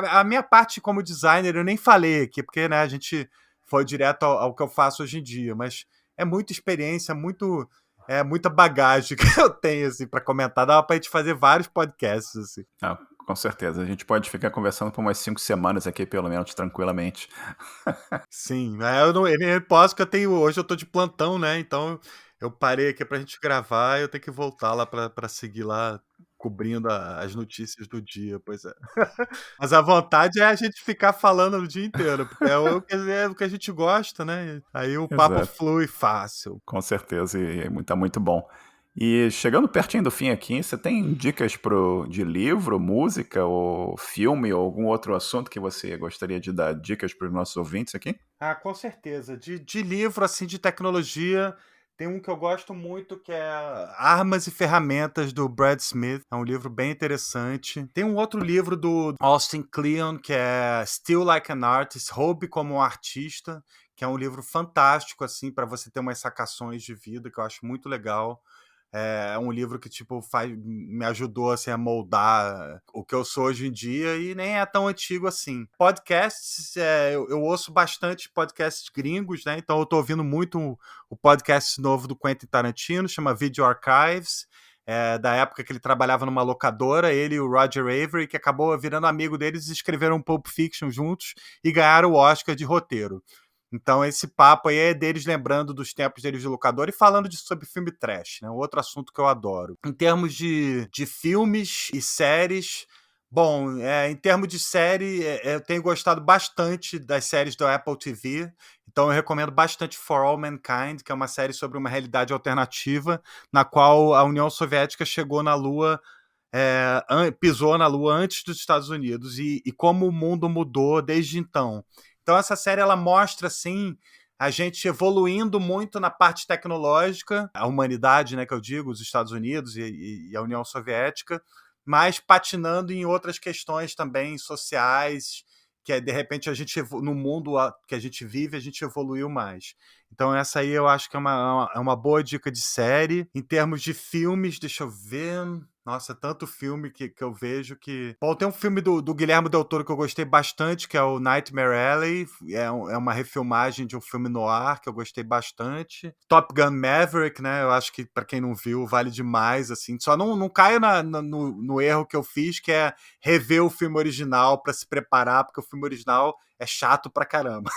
A minha parte como designer eu nem falei aqui, porque né, a gente foi direto ao que eu faço hoje em dia, mas é muita experiência, muita bagagem que eu tenho, assim, para comentar. Dava pra gente fazer vários podcasts, assim. Ah, com certeza. A gente pode ficar conversando por umas 5 semanas aqui, pelo menos, tranquilamente. Sim, eu nem posso, porque hoje eu tô de plantão, né? Então eu parei aqui pra gente gravar e eu tenho que voltar lá pra seguir lá cobrindo as notícias do dia, pois é. Mas a vontade é a gente ficar falando o dia inteiro, porque é o que a gente gosta, né? Aí o papo Exato. flui fácil. Com certeza, e tá muito bom. E chegando pertinho do fim aqui, você tem dicas de livro, música, ou filme, ou algum outro assunto que você gostaria de dar dicas para os nossos ouvintes aqui? Ah, com certeza. De livro, assim, de tecnologia, tem um que eu gosto muito, que é Armas e Ferramentas, do Brad Smith. É um livro bem interessante. Tem um outro livro do Austin Kleon, que é Still Like an Artist, Roube como um Artista, que é um livro fantástico, assim, para você ter umas sacações de vida, que eu acho muito legal. É um livro que, tipo, me ajudou, assim, a moldar o que eu sou hoje em dia, e nem é tão antigo assim. Podcasts, eu ouço bastante podcasts gringos, né? Então eu tô ouvindo muito o podcast novo do Quentin Tarantino, chama Video Archives, da época que ele trabalhava numa locadora, ele e o Roger Avery, que acabou virando amigo deles, escreveram Pulp Fiction juntos e ganharam o Oscar de roteiro. Então, esse papo aí é deles lembrando dos tempos deles de locador e falando sobre filme trash, né? Outro assunto que eu adoro. Em termos de filmes e séries, bom, em termos de série, eu tenho gostado bastante das séries da Apple TV. Então, eu recomendo bastante For All Mankind, que é uma série sobre uma realidade alternativa, na qual a União Soviética chegou na Lua, pisou na Lua antes dos Estados Unidos, e como o mundo mudou desde então. Então essa série ela mostra assim a gente evoluindo muito na parte tecnológica, a humanidade, né, que eu digo, os Estados Unidos e a União Soviética, mas patinando em outras questões também sociais, que de repente a gente no mundo que a gente vive, a gente evoluiu mais. Então essa aí eu acho que é uma boa dica de série. Em termos de filmes, deixa eu ver. Nossa, tanto filme que eu vejo que... Bom, tem um filme do Guilherme Del Toro que eu gostei bastante, que é o Nightmare Alley. É uma refilmagem de um filme noir que eu gostei bastante. Top Gun Maverick, né? Eu acho que, pra quem não viu, vale demais, assim. Só não caia no erro que eu fiz, que é rever o filme original pra se preparar, porque o filme original é chato pra caramba.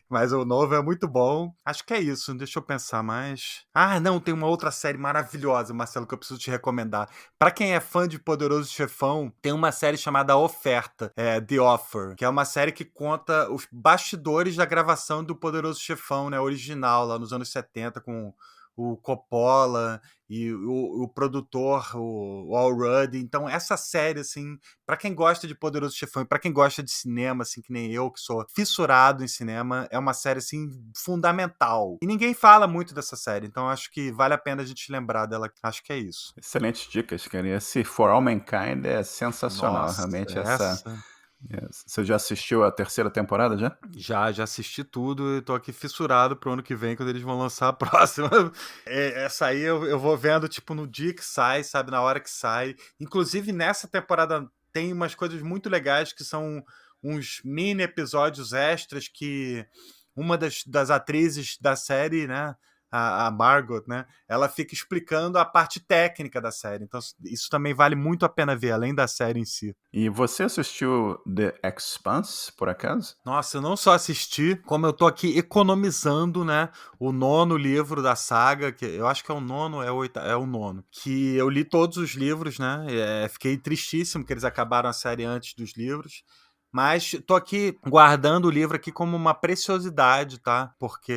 Mas o novo é muito bom. Acho que é isso, deixa eu pensar mais. Ah, não, tem uma outra série maravilhosa, Marcelo, que eu preciso te recomendar. Pra quem é fã de Poderoso Chefão, tem uma série chamada Oferta, The Offer, que é uma série que conta os bastidores da gravação do Poderoso Chefão, né, original, lá nos anos 70, com o Coppola e o produtor, o Al Rudd. Então, essa série, assim, pra quem gosta de Poderoso Chefão e pra quem gosta de cinema, assim, que nem eu, que sou fissurado em cinema, é uma série, assim, fundamental. E ninguém fala muito dessa série, então acho que vale a pena a gente lembrar dela. Acho que é isso. Excelentes dicas, cara. E esse For All Mankind é sensacional. Nossa, Realmente, essa... Você já assistiu a terceira temporada, já? Já assisti tudo e tô aqui fissurado pro ano que vem, quando eles vão lançar a próxima. Essa aí eu vou vendo, tipo, no dia que sai, sabe? Na hora que sai. Inclusive, nessa temporada tem umas coisas muito legais que são uns mini episódios extras que uma das atrizes da série, né? A Margot, né? Ela fica explicando a parte técnica da série. Então, isso também vale muito a pena ver, além da série em si. E você assistiu The Expanse, por acaso? Nossa, eu não só assisti, como eu tô aqui economizando, né, o 9º livro da saga, que eu acho que é o 9º, é o 9º, que eu li todos os livros, né, fiquei tristíssimo que eles acabaram a série antes dos livros, mas tô aqui guardando o livro aqui como uma preciosidade, tá? Porque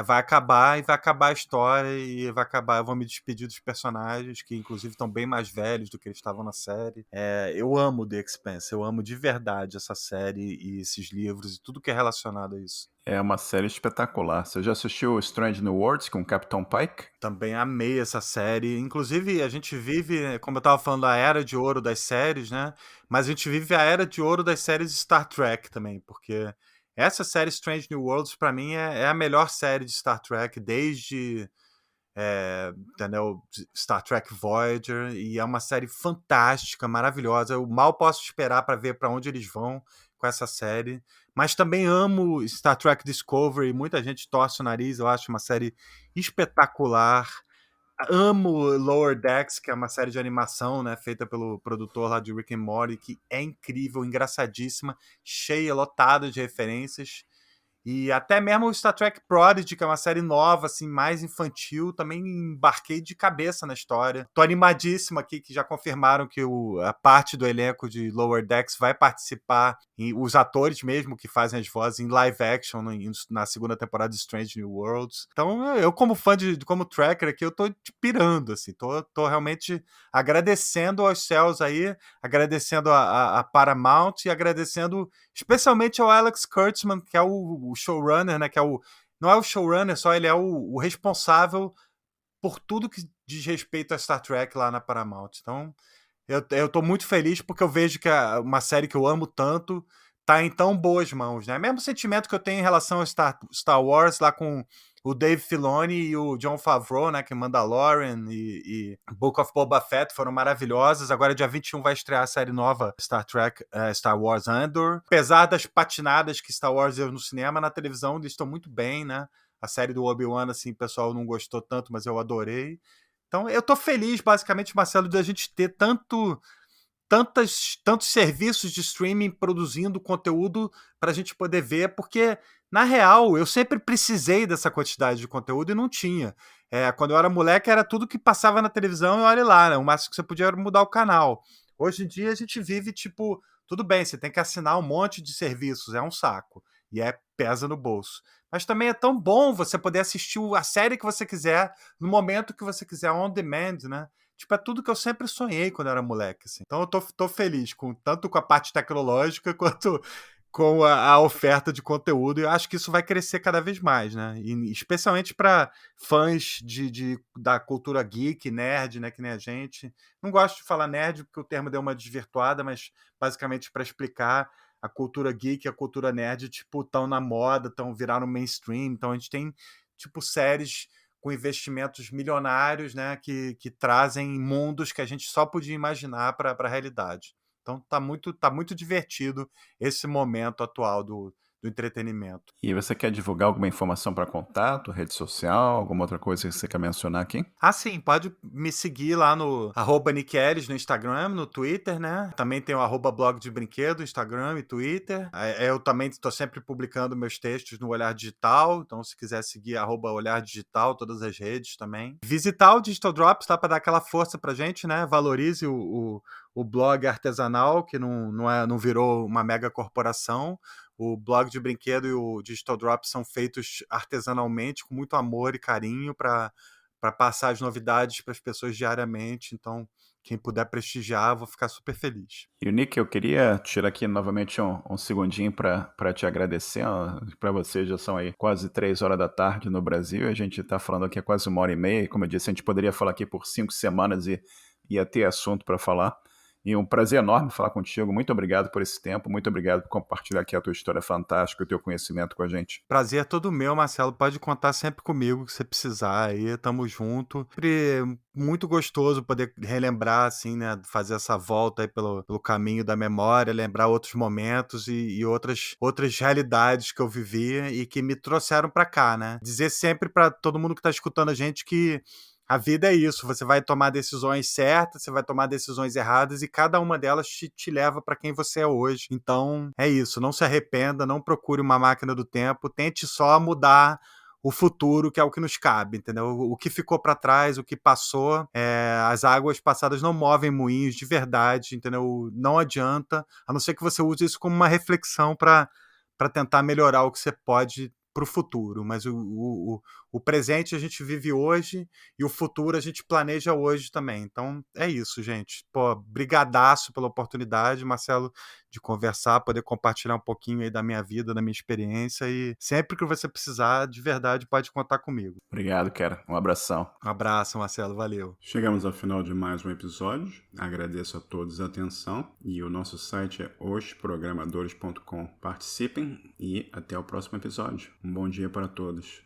vai acabar e vai acabar a história e vai acabar, eu vou me despedir dos personagens, que inclusive estão bem mais velhos do que eles estavam na série. Eu amo The Expanse, eu amo de verdade essa série e esses livros e tudo que é relacionado a isso. É uma série espetacular. Você já assistiu Strange New Worlds com Captain Pike? Também amei essa série. Inclusive, a gente vive, como eu tava falando, a era de ouro das séries, né? Mas a gente vive a era de ouro das séries de Star Trek também, porque essa série Strange New Worlds, pra mim, é a melhor série de Star Trek desde entendeu? Star Trek Voyager, e é uma série fantástica, maravilhosa. Eu mal posso esperar para ver para onde eles vão com essa série. Mas também amo Star Trek Discovery, muita gente torce o nariz, eu acho uma série espetacular. Amo Lower Decks, que é uma série de animação, né, feita pelo produtor lá de Rick and Morty, que é incrível, engraçadíssima, cheia, lotada de referências. E até mesmo o Star Trek Prodigy, que é uma série nova, assim, mais infantil, também embarquei de cabeça na história. Tô animadíssimo aqui, que já confirmaram que a parte do elenco de Lower Decks vai participar, e os atores mesmo que fazem as vozes em live action na segunda temporada de Strange New Worlds. Então, eu como fã como tracker aqui, eu tô pirando, assim, tô realmente agradecendo aos céus aí, agradecendo a Paramount e agradecendo especialmente ao Alex Kurtzman, que é o showrunner, né? Não é o showrunner só, ele é o responsável por tudo que diz respeito a Star Trek lá na Paramount. Então, eu tô muito feliz porque eu vejo que uma série que eu amo tanto tá em tão boas mãos, né? Mesmo sentimento que eu tenho em relação a Star Wars lá com o Dave Filoni e o Jon Favreau, né, que Mandalorian e Book of Boba Fett foram maravilhosas. Agora, dia 21, vai estrear a série nova Star Trek, Star Wars Andor. Apesar das patinadas que Star Wars deu no cinema, na televisão eles estão muito bem, né? A série do Obi-Wan, assim, o pessoal não gostou tanto, mas eu adorei. Então, eu tô feliz, basicamente, Marcelo, de a gente ter tantos serviços de streaming produzindo conteúdo para a gente poder ver, porque, na real, eu sempre precisei dessa quantidade de conteúdo e não tinha. Quando eu era moleque, era tudo que passava na televisão e olha lá, né? O máximo que você podia era mudar o canal. Hoje em dia, a gente vive, tipo, tudo bem, você tem que assinar um monte de serviços, é um saco. E pesa no bolso. Mas também é tão bom você poder assistir a série que você quiser, no momento que você quiser, on demand, né? Tipo, é tudo que eu sempre sonhei quando eu era moleque, assim. Então eu tô feliz, tanto com a parte tecnológica quanto com a oferta de conteúdo, e eu acho que isso vai crescer cada vez mais, né? E especialmente para fãs da cultura geek, nerd, né? Que nem a gente. Não gosto de falar nerd porque o termo deu uma desvirtuada, mas basicamente para explicar, a cultura geek e a cultura nerd, tipo, estão na moda, estão viraram mainstream. Então a gente tem, tipo, séries com investimentos milionários, né, que trazem mundos que a gente só podia imaginar para a realidade. Então tá muito divertido esse momento atual do entretenimento. E você quer divulgar alguma informação para contato, rede social, alguma outra coisa que você quer mencionar aqui? Ah, sim, pode me seguir lá no @Niqueles no Instagram, no Twitter, né? Também tem o @blog de brinquedo, Instagram e Twitter. Eu também estou sempre publicando meus textos no Olhar Digital, então se quiser seguir @Olhar Digital, todas as redes também. Visitar o Digital Drops, tá? Para dar aquela força pra gente, né? Valorize o blog artesanal, que não virou uma mega corporação. o blog de brinquedo e o Digital Drop são feitos artesanalmente, com muito amor e carinho, para passar as novidades para as pessoas diariamente. Então, quem puder prestigiar, eu vou ficar super feliz. E o Nick, eu queria tirar aqui novamente um segundinho para te agradecer. Para você já são aí quase 3 horas da tarde no Brasil. A gente está falando aqui há quase 1 hora e meia. E como eu disse, a gente poderia falar aqui por 5 semanas e ia ter assunto para falar. E um prazer enorme falar contigo. Muito obrigado por esse tempo. Muito obrigado por compartilhar aqui a tua história fantástica, o teu conhecimento com a gente. Prazer é todo meu, Marcelo. Pode contar sempre comigo que você precisar aí. Tamo junto. Sempre muito gostoso poder relembrar, assim, né? Fazer essa volta aí pelo caminho da memória, lembrar outros momentos e outras realidades que eu vivi e que me trouxeram pra cá, né? Dizer sempre pra todo mundo que tá escutando a gente que a vida é isso, você vai tomar decisões certas, você vai tomar decisões erradas e cada uma delas te leva para quem você é hoje. Então, é isso, não se arrependa, não procure uma máquina do tempo, tente só mudar o futuro, que é o que nos cabe, entendeu? O que ficou para trás, o que passou, as águas passadas não movem moinhos de verdade, entendeu? Não adianta, a não ser que você use isso como uma reflexão para tentar melhorar o que você pode para o futuro, mas o presente a gente vive hoje e o futuro a gente planeja hoje também. Então é isso, gente. Pô, brigadaço pela oportunidade, Marcelo, de conversar, poder compartilhar um pouquinho aí da minha vida, da minha experiência e sempre que você precisar, de verdade, pode contar comigo. Obrigado, cara. Um abração. Um abraço, Marcelo. Valeu. Chegamos ao final de mais um episódio. Agradeço a todos a atenção e o nosso site é osprogramadores.com. Participem e até o próximo episódio. Um bom dia para todos.